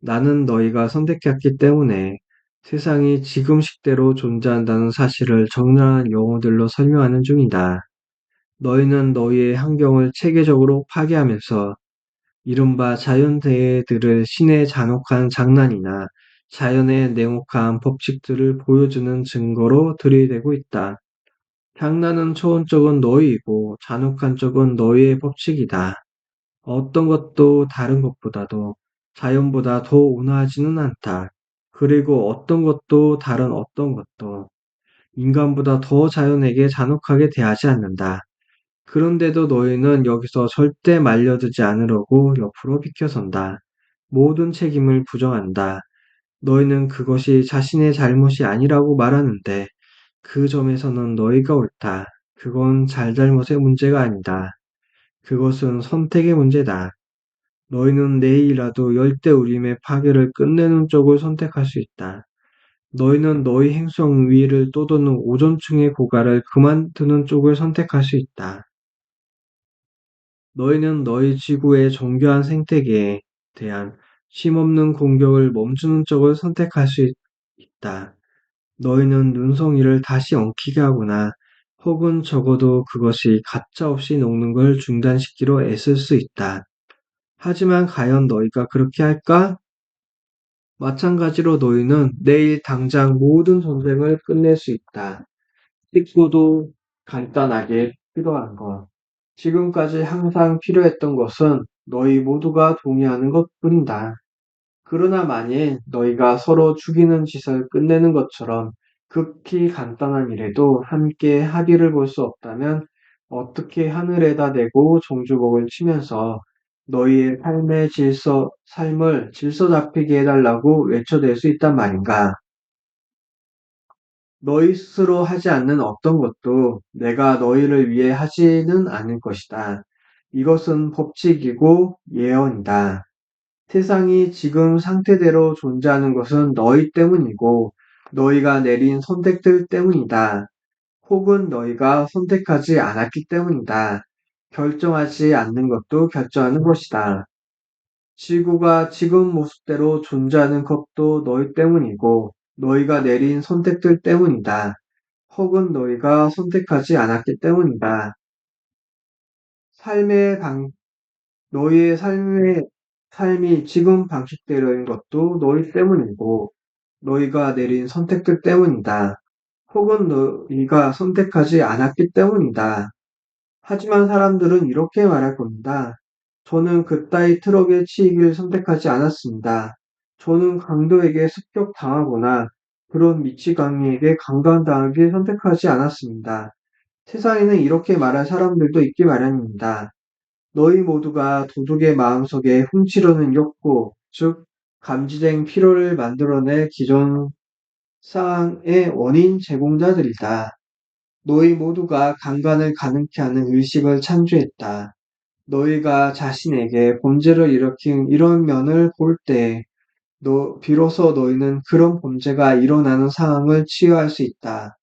나는 너희가 선택했기 때문에 세상이 지금식대로 존재한다는 사실을 적나라한 용어들로 설명하는 중이다. 너희는 너희의 환경을 체계적으로 파괴하면서 이른바 자연재해들을 신의 잔혹한 장난이나 자연의 냉혹한 법칙들을 보여주는 증거로 들이대고 있다. 장난은 초원적은 너희이고 잔혹한 쪽은 너희의 법칙이다. 어떤 것도 다른 것보다도 자연보다 더 온화하지는 않다. 그리고 어떤 것도 다른 어떤 것도 인간보다 더 자연에게 잔혹하게 대하지 않는다. 그런데도 너희는 여기서 절대 말려들지 않으려고 옆으로 비켜선다. 모든 책임을 부정한다. 너희는 그것이 자신의 잘못이 아니라고 말하는데 그 점에서는 너희가 옳다. 그건 잘잘못의 문제가 아니다. 그것은 선택의 문제다. 너희는 내일이라도 열대우림의 파괴를 끝내는 쪽을 선택할 수 있다. 너희는 너희 행성 위를 떠도는 오존층의 고갈을 그만두는 쪽을 선택할 수 있다. 너희는 너희 지구의 정교한 생태계에 대한 쉼없는 공격을 멈추는 쪽을 선택할 수 있다. 너희는 눈송이를 다시 엉키게 하거나 혹은 적어도 그것이 가차없이 녹는 걸 중단시키려 애쓸 수 있다. 하지만 과연 너희가 그렇게 할까? 마찬가지로 너희는 내일 당장 모든 전쟁을 끝낼 수 있다. 식구도 간단하게 필요한 것. 지금까지 항상 필요했던 것은 너희 모두가 동의하는 것뿐이다. 그러나 만일 너희가 서로 죽이는 짓을 끝내는 것처럼 극히 간단한 일에도 함께 합의를 볼 수 없다면 어떻게 하늘에다 대고 종주복을 치면서 너희의 삶을 질서 잡히게 해달라고 외쳐댈 수 있단 말인가? 너희 스스로 하지 않는 어떤 것도 내가 너희를 위해 하지는 않을 것이다. 이것은 법칙이고 예언이다. 세상이 지금 상태대로 존재하는 것은 너희 때문이고 너희가 내린 선택들 때문이다. 혹은 너희가 선택하지 않았기 때문이다. 결정하지 않는 것도 결정하는 것이다. 지구가 지금 모습대로 존재하는 것도 너희 때문이고 너희가 내린 선택들 때문이다. 혹은 너희가 선택하지 않았기 때문이다. 삶의 방, 너희의 삶이 지금 방식대로인 것도 너희 때문이고, 너희가 내린 선택들 때문이다. 혹은 너희가 선택하지 않았기 때문이다. 하지만 사람들은 이렇게 말할 겁니다. 저는 그따위 트럭에 치이기를 선택하지 않았습니다. 저는 강도에게 습격당하거나 그런 미치광이에게 강간당하길 선택하지 않았습니다. 세상에는 이렇게 말할 사람들도 있기 마련입니다. 너희 모두가 도둑의 마음속에 훔치려는 욕구, 즉 감지된 피로를 만들어낼 기존 상황의 원인 제공자들이다. 너희 모두가 강간을 가능케 하는 의식을 창조했다. 너희가 자신에게 범죄를 일으킨 이런 면을 볼 때, 비로소 너희는 그런 범죄가 일어나는 상황을 치유할 수 있다.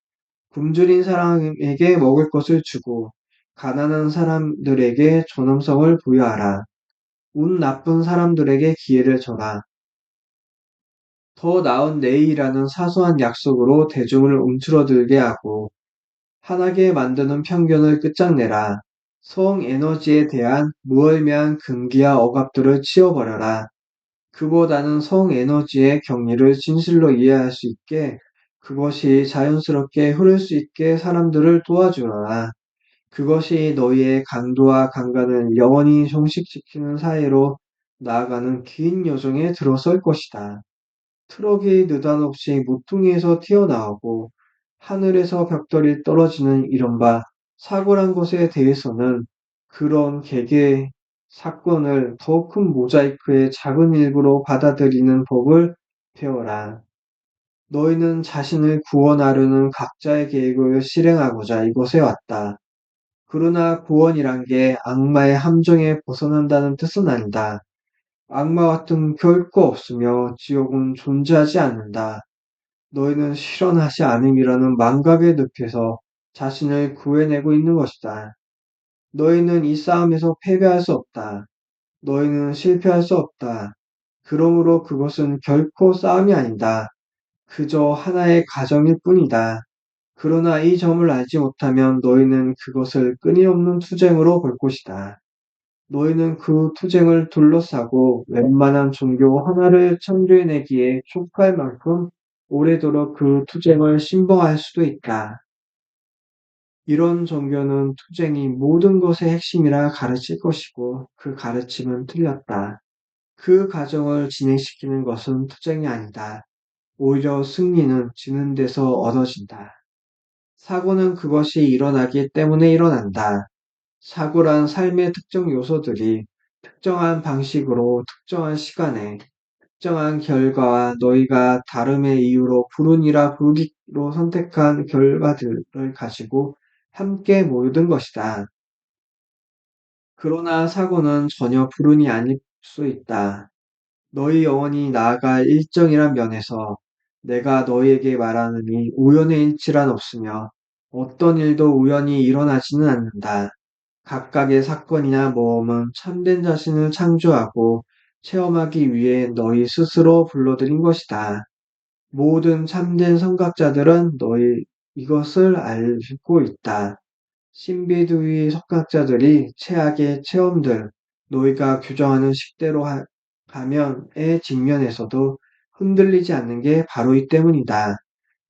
굶주린 사람에게 먹을 것을 주고, 가난한 사람들에게 존엄성을 부여하라. 운 나쁜 사람들에게 기회를 줘라. 더 나은 내일이라는 사소한 약속으로 대중을 움츠러들게 하고 화나게 만드는 편견을 끝장내라. 성에너지에 대한 무의미한 금기와 억압들을 치워버려라. 그보다는 성에너지의 경리를 진실로 이해할 수 있게 그것이 자연스럽게 흐를 수 있게 사람들을 도와주라. 그것이 너희의 강도와 강간을 영원히 종식시키는 사이로 나아가는 긴 여정에 들어설 것이다. 트럭이 느닷없이 모퉁이에서 튀어나오고 하늘에서 벽돌이 떨어지는 이른바 사고란 것에 대해서는 그런 개개 사건을 더 큰 모자이크의 작은 일부로 받아들이는 법을 배워라. 너희는 자신을 구원하려는 각자의 계획을 실행하고자 이곳에 왔다. 그러나 구원이란 게 악마의 함정에 벗어난다는 뜻은 아니다. 악마 같은 결코 없으며 지옥은 존재하지 않는다. 너희는 실현하지 않음이라는 망각의 늪에서 자신을 구해내고 있는 것이다. 너희는 이 싸움에서 패배할 수 없다. 너희는 실패할 수 없다. 그러므로 그것은 결코 싸움이 아니다. 그저 하나의 가정일 뿐이다. 그러나 이 점을 알지 못하면 너희는 그것을 끊임없는 투쟁으로 볼 것이다. 너희는 그 투쟁을 둘러싸고 웬만한 종교 하나를 창조해내기에 촉구할 만큼 오래도록 그 투쟁을 신봉할 수도 있다. 이런 종교는 투쟁이 모든 것의 핵심이라 가르칠 것이고 그 가르침은 틀렸다. 그 과정을 진행시키는 것은 투쟁이 아니다. 오히려 승리는 지는 데서 얻어진다. 사고는 그것이 일어나기 때문에 일어난다. 사고란 삶의 특정 요소들이 특정한 방식으로 특정한 시간에 특정한 결과와 너희가 다름의 이유로 불운이라 부르기로 선택한 결과들을 가지고 함께 모여든 것이다. 그러나 사고는 전혀 불운이 아닐 수 있다. 너희 영혼이 나아갈 일정이란 면에서 내가 너희에게 말하느니 우연의 일치란 없으며 어떤 일도 우연히 일어나지는 않는다. 각각의 사건이나 모험은 참된 자신을 창조하고 체험하기 위해 너희 스스로 불러들인 것이다. 모든 참된 선각자들은 너희 이것을 알고 있다. 신비주의 석학자들이 최악의 체험들, 너희가 규정하는 식대로 가면에 직면에서도 흔들리지 않는 게 바로 이 때문이다.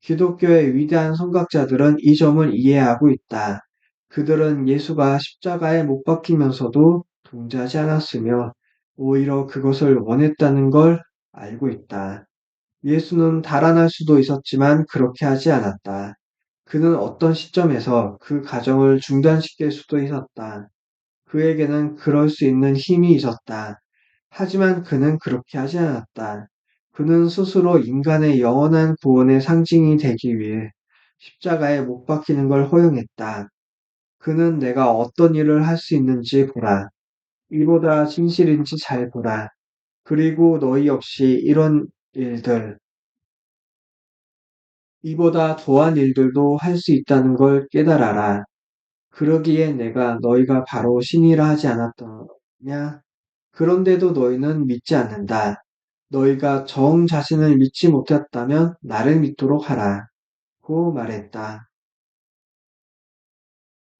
기독교의 위대한 선각자들은 이 점을 이해하고 있다. 그들은 예수가 십자가에 못 박히면서도 동조하지 않았으며 오히려 그것을 원했다는 걸 알고 있다. 예수는 달아날 수도 있었지만 그렇게 하지 않았다. 그는 어떤 시점에서 그 가정을 중단시킬 수도 있었다. 그에게는 그럴 수 있는 힘이 있었다. 하지만 그는 그렇게 하지 않았다. 그는 스스로 인간의 영원한 구원의 상징이 되기 위해 십자가에 못 박히는 걸 허용했다. 그는 내가 어떤 일을 할 수 있는지 보라. 이보다 진실인지 잘 보라. 그리고 너희 역시 이런 일들, 이보다 더한 일들도 할 수 있다는 걸 깨달아라. 그러기에 내가 너희가 바로 신이라 하지 않았더냐? 그런데도 너희는 믿지 않는다. 너희가 정 자신을 믿지 못했다면 나를 믿도록 하라. 고 말했다.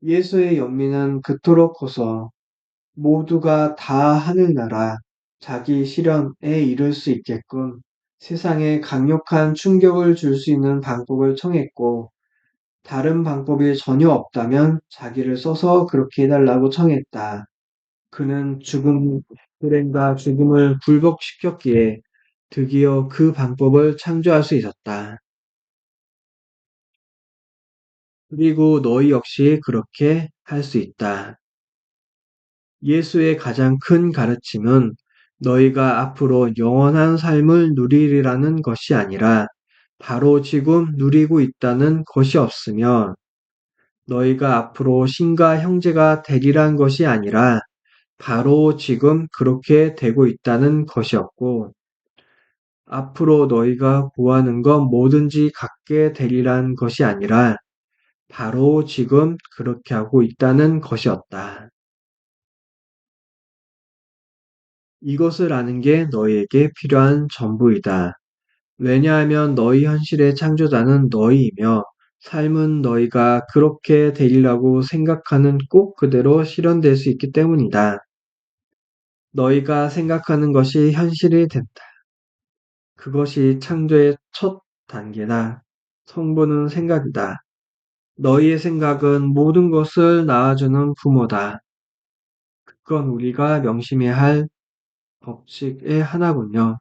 예수의 연민은 그토록 커서 모두가 다 하늘나라 자기 실현에 이를 수 있게끔 세상에 강력한 충격을 줄 수 있는 방법을 청했고 다른 방법이 전혀 없다면 자기를 써서 그렇게 해달라고 청했다. 그는 불행과 죽음을 굴복시켰기에 드디어 그 방법을 창조할 수 있었다. 그리고 너희 역시 그렇게 할 수 있다. 예수의 가장 큰 가르침은 너희가 앞으로 영원한 삶을 누리리라는 것이 아니라 바로 지금 누리고 있다는 것이 없으며 너희가 앞으로 신과 형제가 되리란 것이 아니라 바로 지금 그렇게 되고 있다는 것이었고 앞으로 너희가 구하는 것 뭐든지 갖게 되리란 것이 아니라 바로 지금 그렇게 하고 있다는 것이었다. 이것을 아는 게 너희에게 필요한 전부이다. 왜냐하면 너희 현실의 창조자는 너희이며 삶은 너희가 그렇게 되리라고 생각하는 꼭 그대로 실현될 수 있기 때문이다. 너희가 생각하는 것이 현실이 된다. 그것이 창조의 첫 단계다. 성부는 생각이다. 너희의 생각은 모든 것을 낳아주는 부모다. 그건 우리가 명심해야 할 법칙의 하나군요.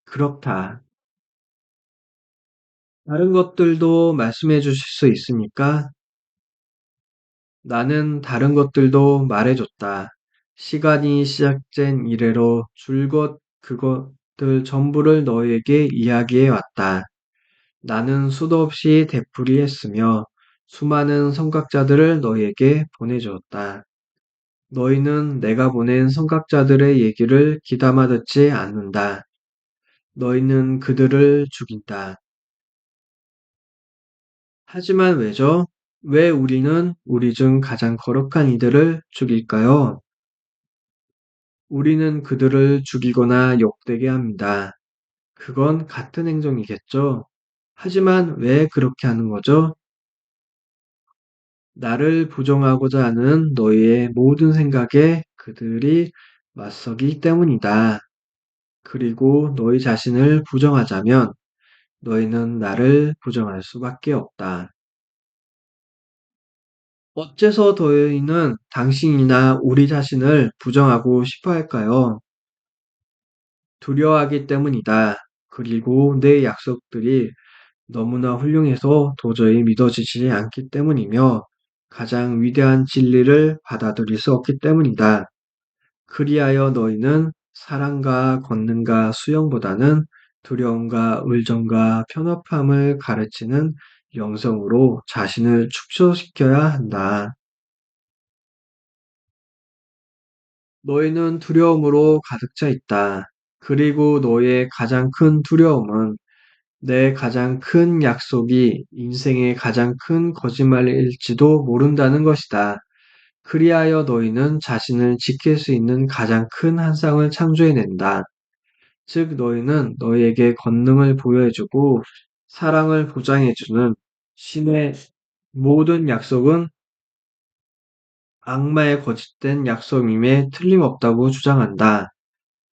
그렇다. 다른 것들도 말씀해 주실 수 있습니까? 나는 다른 것들도 말해줬다. 시간이 시작된 이래로 줄곧 그것들 전부를 너에게 이야기해 왔다. 나는 수도 없이 되풀이했으며 수많은 선각자들을 너에게 보내주었다. 너희는 내가 보낸 선각자들의 얘기를 귀담아 듣지 않는다. 너희는 그들을 죽인다. 하지만 왜죠? 왜 우리는 우리 중 가장 거룩한 이들을 죽일까요? 우리는 그들을 죽이거나 욕되게 합니다. 그건 같은 행동이겠죠? 하지만 왜 그렇게 하는 거죠? 나를 부정하고자 하는 너희의 모든 생각에 그들이 맞서기 때문이다. 그리고 너희 자신을 부정하자면 너희는 나를 부정할 수밖에 없다. 어째서 너희는 당신이나 우리 자신을 부정하고 싶어 할까요? 두려워하기 때문이다. 그리고 내 약속들이 너무나 훌륭해서 도저히 믿어지지 않기 때문이며 가장 위대한 진리를 받아들일 수 없기 때문이다. 그리하여 너희는 사랑과 권능과 수용보다는 두려움과 울정과 편협함을 가르치는 영성으로 자신을 축소시켜야 한다. 너희는 두려움으로 가득 차 있다. 그리고 너의 가장 큰 두려움은 내 가장 큰 약속이 인생의 가장 큰 거짓말일지도 모른다는 것이다. 그리하여 너희는 자신을 지킬 수 있는 가장 큰 한상을 창조해낸다. 즉, 너희는 너희에게 권능을 부여해주고 사랑을 보장해주는 신의 모든 약속은 악마의 거짓된 약속임에 틀림없다고 주장한다.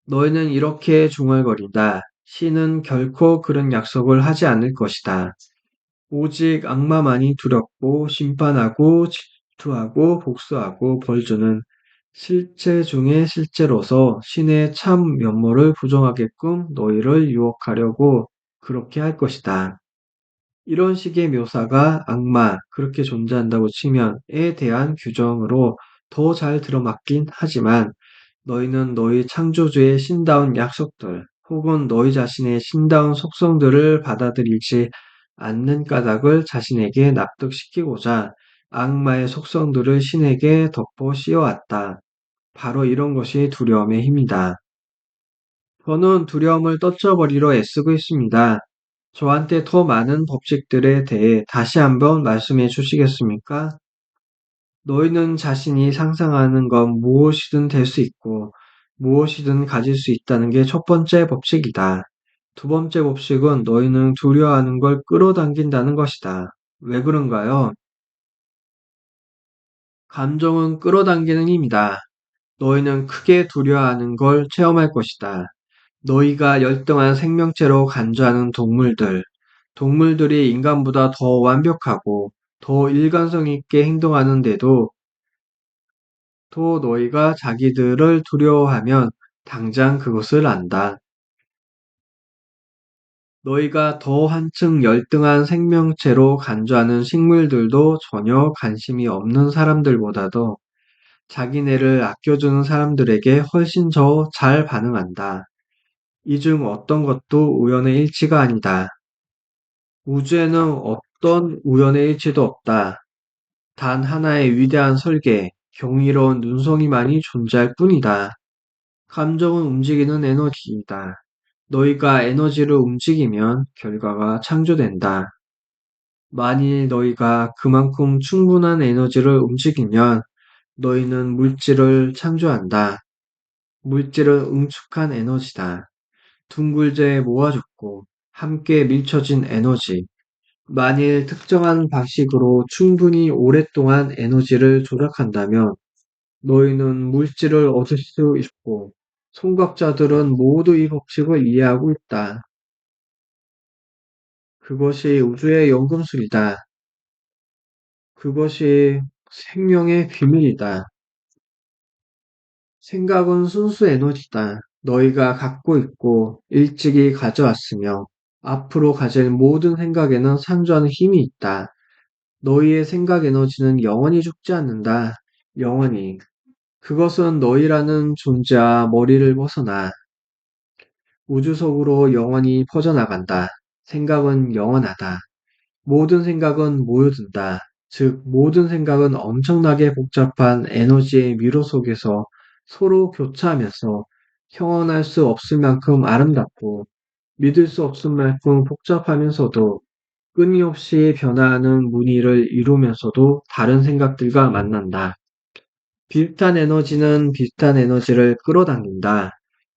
너희는 이렇게 중얼거린다. 신은 결코 그런 약속을 하지 않을 것이다. 오직 악마만이 두렵고 심판하고 질투하고 복수하고 벌주는 실체 중의 실제로서 신의 참 면모를 부정하게끔 너희를 유혹하려고 그렇게 할 것이다. 이런 식의 묘사가 악마, 그렇게 존재한다고 치면에 대한 규정으로 더 잘 들어맞긴 하지만 너희는 너희 창조주의 신다운 약속들 혹은 너희 자신의 신다운 속성들을 받아들이지 않는 까닭을 자신에게 납득시키고자 악마의 속성들을 신에게 덮어 씌워왔다. 바로 이런 것이 두려움의 힘이다. 저는 두려움을 떨쳐버리려 애쓰고 있습니다. 저한테 더 많은 법칙들에 대해 다시 한번 말씀해 주시겠습니까? 너희는 자신이 상상하는 건 무엇이든 될 수 있고 무엇이든 가질 수 있다는 게 첫 번째 법칙이다. 두 번째 법칙은 너희는 두려워하는 걸 끌어당긴다는 것이다. 왜 그런가요? 감정은 끌어당기는 힘이다. 너희는 크게 두려워하는 걸 체험할 것이다. 너희가 열등한 생명체로 간주하는 동물들, 동물들이 인간보다 더 완벽하고 더 일관성 있게 행동하는데도 또 너희가 자기들을 두려워하면 당장 그것을 안다. 너희가 더 한층 열등한 생명체로 간주하는 식물들도 전혀 관심이 없는 사람들보다도 자기네를 아껴주는 사람들에게 훨씬 더 잘 반응한다. 이 중 어떤 것도 우연의 일치가 아니다. 우주에는 어떤 우연의 일치도 없다. 단 하나의 위대한 설계, 경이로운 눈송이만이 존재할 뿐이다. 감정은 움직이는 에너지이다. 너희가 에너지를 움직이면 결과가 창조된다. 만일 너희가 그만큼 충분한 에너지를 움직이면 너희는 물질을 창조한다. 물질은 응축한 에너지다. 둥글게 모아졌고 함께 밀쳐진 에너지. 만일 특정한 방식으로 충분히 오랫동안 에너지를 조작한다면 너희는 물질을 얻을 수 있고 총각자들은 모두 이 법칙을 이해하고 있다. 그것이 우주의 연금술이다. 그것이 생명의 비밀이다. 생각은 순수 에너지다. 너희가 갖고 있고 일찍이 가져왔으며 앞으로 가질 모든 생각에는 상주하는 힘이 있다. 너희의 생각 에너지는 영원히 죽지 않는다. 영원히. 그것은 너희라는 존재와 머리를 벗어나 우주 속으로 영원히 퍼져나간다. 생각은 영원하다. 모든 생각은 모여든다. 즉, 모든 생각은 엄청나게 복잡한 에너지의 미로 속에서 서로 교차하면서 형언할 수 없을 만큼 아름답고 믿을 수 없을 만큼 복잡하면서도 끊임없이 변화하는 무늬를 이루면서도 다른 생각들과 만난다. 비슷한 에너지는 비슷한 에너지를 끌어당긴다.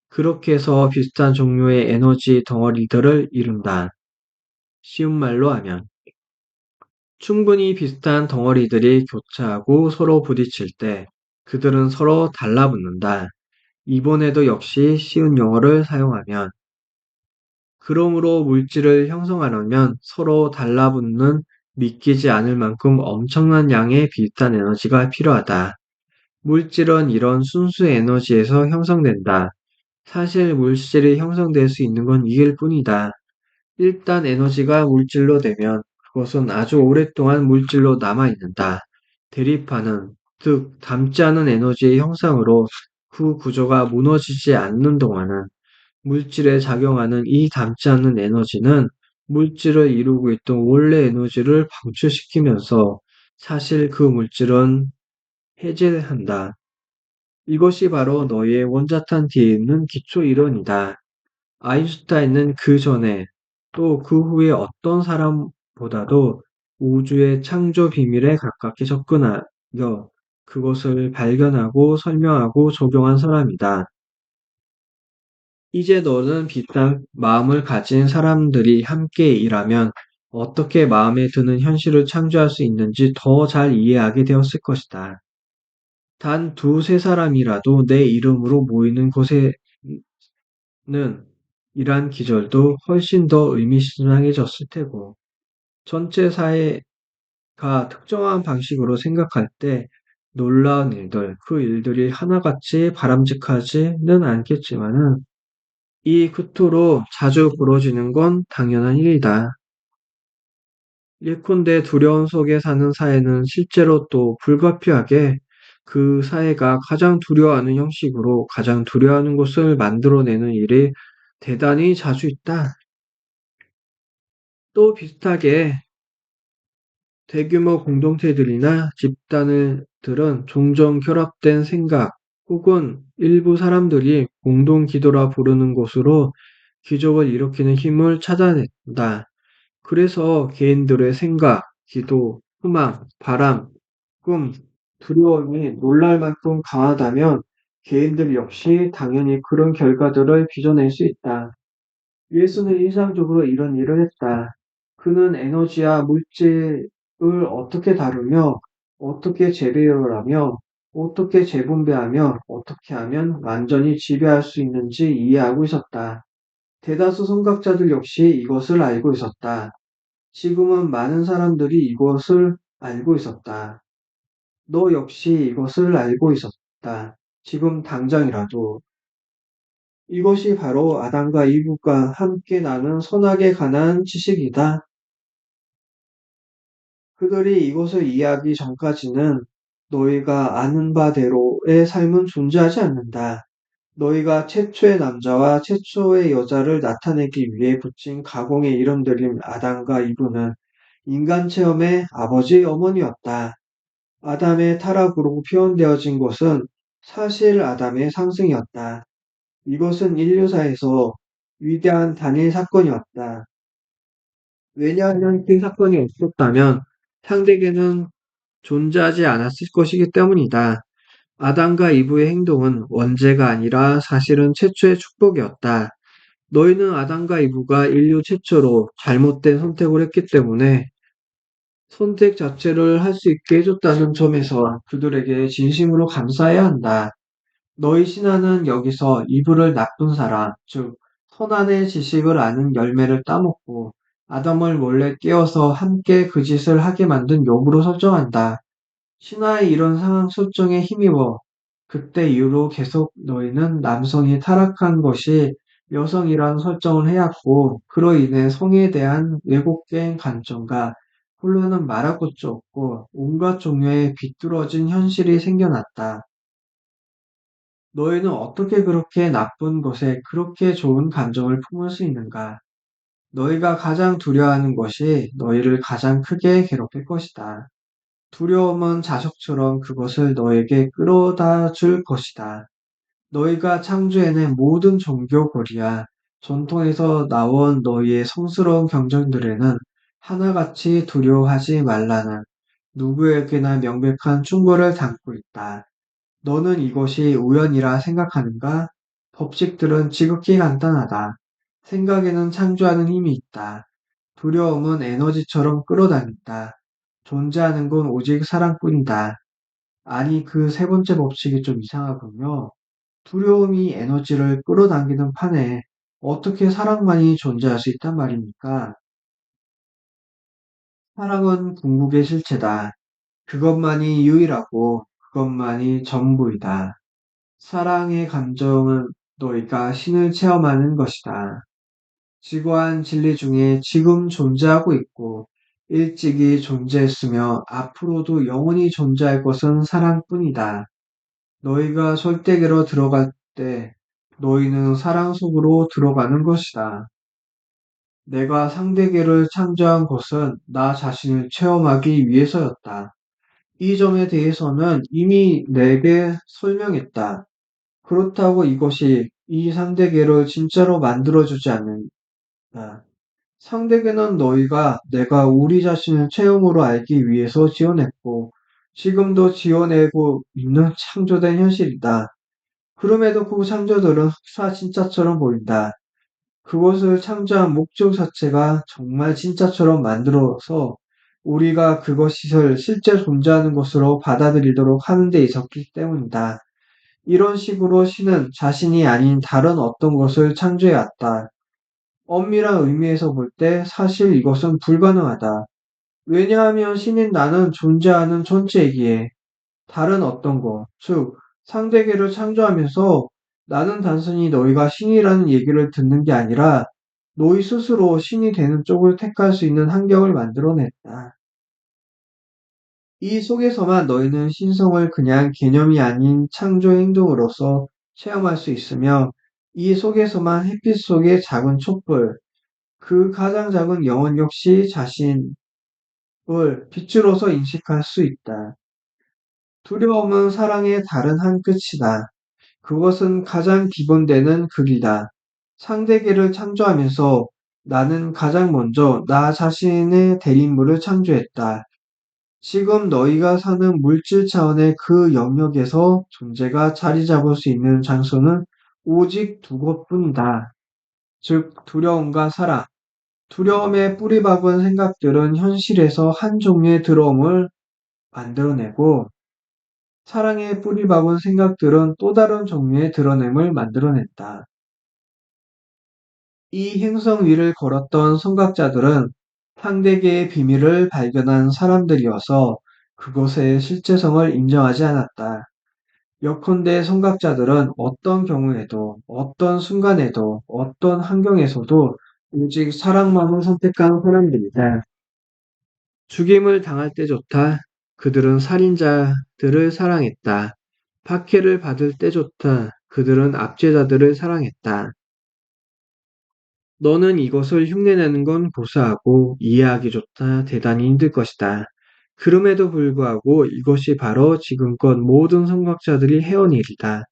그렇게 해서 비슷한 종류의 에너지 덩어리들을 이룬다. 쉬운 말로 하면 충분히 비슷한 덩어리들이 교차하고 서로 부딪힐 때 그들은 서로 달라붙는다. 이번에도 역시 쉬운 용어를 사용하면 그러므로 물질을 형성하려면 서로 달라붙는 믿기지 않을 만큼 엄청난 양의 비슷한 에너지가 필요하다. 물질은 이런 순수 에너지에서 형성된다. 사실 물질이 형성될 수 있는 건 이일 뿐이다. 일단 에너지가 물질로 되면 그것은 아주 오랫동안 물질로 남아있는다. 대립하는, 즉 닮지 않은 에너지의 형상으로 그 구조가 무너지지 않는 동안은 물질에 작용하는 이 닮지 않는 에너지는 물질을 이루고 있던 원래 에너지를 방출시키면서 사실 그 물질은 해제한다. 이것이 바로 너희의 원자탄 뒤에 있는 기초 이론이다. 아인슈타인은 그 전에 또 그 후에 어떤 사람보다도 우주의 창조 비밀에 가깝게 접근하여 그것을 발견하고 설명하고 적용한 사람이다. 이제 너는 비슷한 마음을 가진 사람들이 함께 일하면 어떻게 마음에 드는 현실을 창조할 수 있는지 더 잘 이해하게 되었을 것이다. 단 두세 사람이라도 내 이름으로 모이는 곳에는 이란 기절도 훨씬 더 의미심장해졌을 테고, 전체 사회가 특정한 방식으로 생각할 때 놀라운 일들, 그 일들이 하나같이 바람직하지는 않겠지만은 이 구토로 자주 벌어지는 건 당연한 일이다. 예컨대 두려움 속에 사는 사회는 실제로 또 불가피하게 그 사회가 가장 두려워하는 형식으로 가장 두려워하는 것을 만들어내는 일이 대단히 자주 있다. 또 비슷하게 대규모 공동체들이나 집단들은 종종 결합된 생각 혹은 일부 사람들이 공동 기도라 부르는 곳으로 기적을 일으키는 힘을 찾아낸다. 그래서 개인들의 생각, 기도, 희망, 바람, 꿈, 두려움이 놀랄 만큼 강하다면 개인들 역시 당연히 그런 결과들을 빚어낼 수 있다. 예수는 일상적으로 이런 일을 했다. 그는 에너지와 물질을 어떻게 다루며, 어떻게 재배를 하며, 어떻게 재분배하며, 어떻게 하면 완전히 지배할 수 있는지 이해하고 있었다. 대다수 선각자들 역시 이것을 알고 있었다. 지금은 많은 사람들이 이것을 알고 있었다. 너 역시 이것을 알고 있었다. 지금 당장이라도. 이것이 바로 아담과 이브가 함께 나눈 선악에 관한 지식이다. 그들이 이것을 이해하기 전까지는 너희가 아는 바대로의 삶은 존재하지 않는다. 너희가 최초의 남자와 최초의 여자를 나타내기 위해 붙인 가공의 이름들인 아담과 이브는 인간 체험의 아버지 어머니였다. 아담의 타락으로 표현되어진 것은 사실 아담의 상승이었다. 이것은 인류사에서 위대한 단일 사건이었다. 왜냐하면 그 사건이 없었다면 상대계는 존재하지 않았을 것이기 때문이다. 아담과 이브의 행동은 원죄가 아니라 사실은 최초의 축복이었다. 너희는 아담과 이브가 인류 최초로 잘못된 선택을 했기 때문에 선택 자체를 할 수 있게 해줬다는 점에서 그들에게 진심으로 감사해야 한다. 너희 신하는 여기서 이브를 나쁜 사람, 즉 선한의 지식을 아는 열매를 따먹고 아담을 몰래 깨워서 함께 그 짓을 하게 만든 욕으로 설정한다. 신하의 이런 상황 설정에 힘입어 그때 이후로 계속 너희는 남성이 타락한 것이 여성이라는 설정을 해왔고 그로 인해 성에 대한 왜곡된 관점과 혼란은 말할 것도 없고 온갖 종류의 비뚤어진 현실이 생겨났다. 너희는 어떻게 그렇게 나쁜 것에 그렇게 좋은 감정을 품을 수 있는가? 너희가 가장 두려워하는 것이 너희를 가장 크게 괴롭힐 것이다. 두려움은 자석처럼 그것을 너에게 끌어다 줄 것이다. 너희가 창조해낸 모든 종교 고리야 전통에서 나온 너희의 성스러운 경전들에는 하나같이 두려워하지 말라는 누구에게나 명백한 충고를 담고 있다. 너는 이것이 우연이라 생각하는가? 법칙들은 지극히 간단하다. 생각에는 창조하는 힘이 있다. 두려움은 에너지처럼 끌어당긴다. 존재하는 건 오직 사랑뿐이다. 아니, 그 세 번째 법칙이 좀 이상하군요. 두려움이 에너지를 끌어당기는 판에 어떻게 사랑만이 존재할 수 있단 말입니까? 사랑은 궁극의 실체다. 그것만이 유일하고 그것만이 전부이다. 사랑의 감정은 너희가 신을 체험하는 것이다. 지고한 진리 중에 지금 존재하고 있고 일찍이 존재했으며 앞으로도 영원히 존재할 것은 사랑뿐이다. 너희가 절대계로 들어갈 때 너희는 사랑 속으로 들어가는 것이다. 내가 상대계를 창조한 것은 나 자신을 체험하기 위해서였다. 이 점에 대해서는 이미 내게 설명했다. 그렇다고 이것이 이 상대계를 진짜로 만들어주지 않는다. 상대계는 너희가 내가 우리 자신을 체험으로 알기 위해서 지어냈고, 지금도 지어내고 있는 창조된 현실이다. 그럼에도 그 창조들은 흡사 진짜처럼 보인다. 그것을 창조한 목적 자체가 정말 진짜처럼 만들어서 우리가 그것을 실제 존재하는 것으로 받아들이도록 하는 데 있었기 때문이다. 이런 식으로 신은 자신이 아닌 다른 어떤 것을 창조해왔다. 엄밀한 의미에서 볼 때 사실 이것은 불가능하다. 왜냐하면 신인 나는 존재하는 존재이기에 다른 어떤 것, 즉 상대계를 창조하면서 나는 단순히 너희가 신이라는 얘기를 듣는 게 아니라 너희 스스로 신이 되는 쪽을 택할 수 있는 환경을 만들어냈다. 이 속에서만 너희는 신성을 그냥 개념이 아닌 창조 행동으로서 체험할 수 있으며 이 속에서만 햇빛 속의 작은 촛불, 그 가장 작은 영혼 역시 자신을 빛으로서 인식할 수 있다. 두려움은 사랑의 다른 한 끝이다. 그것은 가장 기본되는 극이다. 상대계를 창조하면서 나는 가장 먼저 나 자신의 대립물을 창조했다. 지금 너희가 사는 물질 차원의 그 영역에서 존재가 자리 잡을 수 있는 장소는 오직 두 곳뿐이다. 즉, 두려움과 사랑. 두려움에 뿌리 박은 생각들은 현실에서 한 종류의 두려움을 만들어내고, 사랑에 뿌리 박은 생각들은 또 다른 종류의 드러냄을 만들어냈다. 이 행성 위를 걸었던 선각자들은 상대계의 비밀을 발견한 사람들이어서 그것의 실제성을 인정하지 않았다. 예컨대 선각자들은 어떤 경우에도, 어떤 순간에도, 어떤 환경에서도 오직 사랑만을 선택한 사람들이다. 죽임을 당할 때조차 그들은 살인자들을 사랑했다. 박해를 받을 때조차 그들은 압제자들을 사랑했다. 너는 이것을 흉내내는 건 고사하고 이해하기조차 대단히 힘들 것이다. 그럼에도 불구하고 이것이 바로 지금껏 모든 선각자들이 해온 일이다.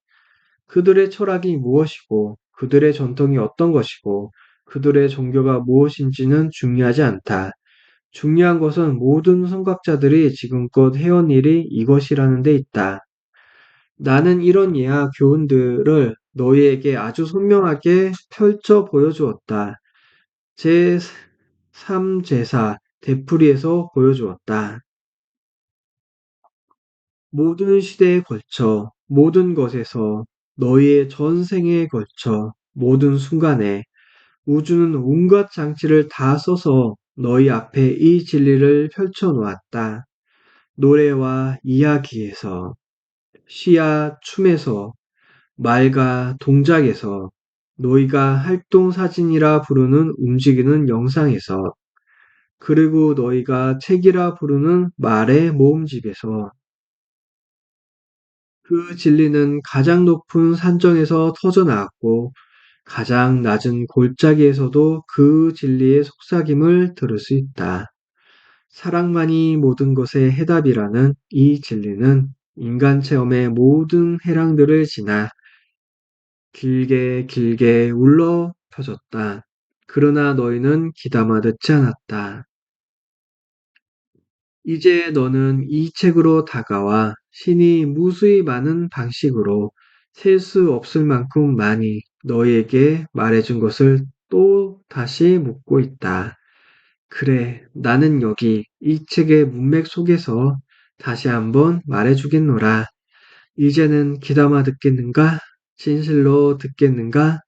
그들의 철학이 무엇이고, 그들의 전통이 어떤 것이고, 그들의 종교가 무엇인지는 중요하지 않다. 중요한 것은 모든 선각자들이 지금껏 해온 일이 이것이라는 데 있다. 나는 이런 예와 교훈들을 너희에게 아주 선명하게 펼쳐 보여주었다. 제3제사 되풀이에서 보여주었다. 모든 시대에 걸쳐, 모든 것에서, 너희의 전생에 걸쳐, 모든 순간에, 우주는 온갖 장치를 다 써서 너희 앞에 이 진리를 펼쳐 놓았다. 노래와 이야기에서, 시야 춤에서, 말과 동작에서, 너희가 활동 사진이라 부르는 움직이는 영상에서, 그리고 너희가 책이라 부르는 말의 모음집에서, 그 진리는 가장 높은 산정에서 터져나왔고, 가장 낮은 골짜기에서도 그 진리의 속삭임을 들을 수 있다. 사랑만이 모든 것의 해답이라는 이 진리는 인간 체험의 모든 해랑들을 지나 길게 길게 울러 퍼졌다. 그러나 너희는 귀담아 듣지 않았다. 이제 너는 이 책으로 다가와 신이 무수히 많은 방식으로 셀 수 없을 만큼 많이 너희에게 말해준 것을 또 다시 묻고 있다. 그래, 나는 여기 이 책의 문맥 속에서 다시 한번 말해주겠노라. 이제는 귀담아 듣겠는가? 진실로 듣겠는가?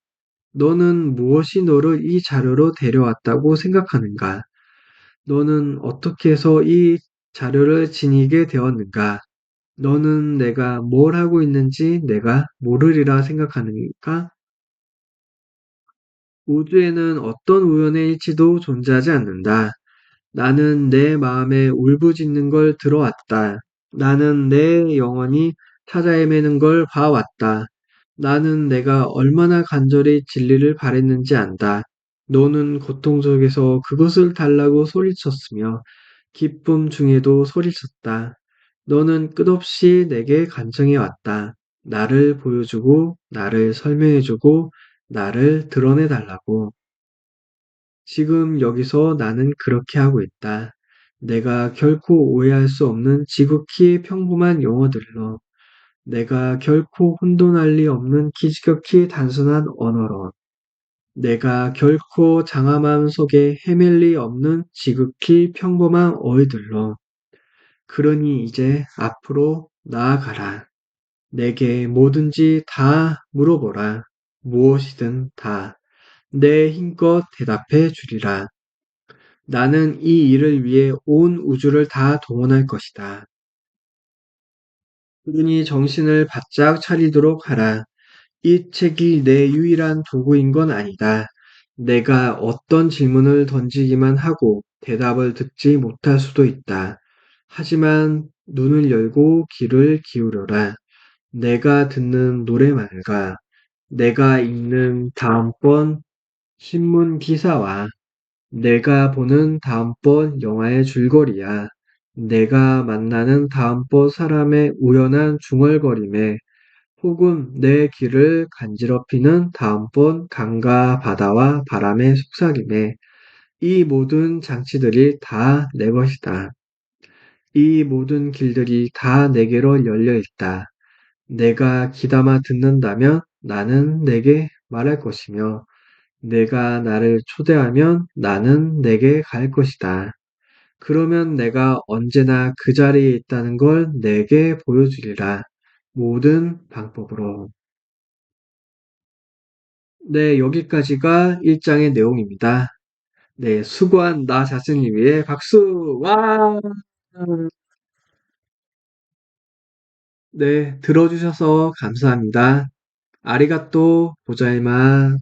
너는 무엇이 너를 이 자료로 데려왔다고 생각하는가? 너는 어떻게 해서 이 자료를 지니게 되었는가? 너는 내가 뭘 하고 있는지 내가 모르리라 생각하는가? 우주에는 어떤 우연의 일치도 존재하지 않는다. 나는 내 마음에 울부짖는 걸 들어왔다. 나는 내 영혼이 찾아 헤매는 걸 봐왔다. 나는 내가 얼마나 간절히 진리를 바랬는지 안다. 너는 고통 속에서 그것을 달라고 소리쳤으며 기쁨 중에도 소리쳤다. 너는 끝없이 내게 간청해 왔다. 나를 보여주고, 나를 설명해주고, 나를 드러내 달라고. 지금 여기서 나는 그렇게 하고 있다. 내가 결코 오해할 수 없는 지극히 평범한 용어들로, 내가 결코 혼돈할 리 없는 지극히 단순한 언어로, 내가 결코 장화마음 속에 헤맬 리 없는 지극히 평범한 어휘들로, 그러니 이제 앞으로 나아가라. 내게 뭐든지 다 물어보라. 무엇이든 다. 내 힘껏 대답해 주리라. 나는 이 일을 위해 온 우주를 다 동원할 것이다. 그러니 정신을 바짝 차리도록 하라. 이 책이 내 유일한 도구인 건 아니다. 내가 어떤 질문을 던지기만 하고 대답을 듣지 못할 수도 있다. 하지만 눈을 열고 귀를 기울여라. 내가 듣는 노래만과 내가 읽는 다음번 신문 기사와 내가 보는 다음번 영화의 줄거리야. 내가 만나는 다음번 사람의 우연한 중얼거림에 혹은 내 귀를 간지럽히는 다음번 강과 바다와 바람의 속삭임에 이 모든 장치들이 다 내 것이다. 이 모든 길들이 다 내게로 열려 있다. 내가 귀담아 듣는다면 나는 내게 말할 것이며 내가 나를 초대하면 나는 내게 갈 것이다. 그러면 내가 언제나 그 자리에 있다는 걸 내게 보여주리라. 모든 방법으로. 네, 여기까지가 1장의 내용입니다. 네, 수고한 나 자신을 위해 박수! 와! 네, 들어주셔서 감사합니다. 아리가또 고자이마.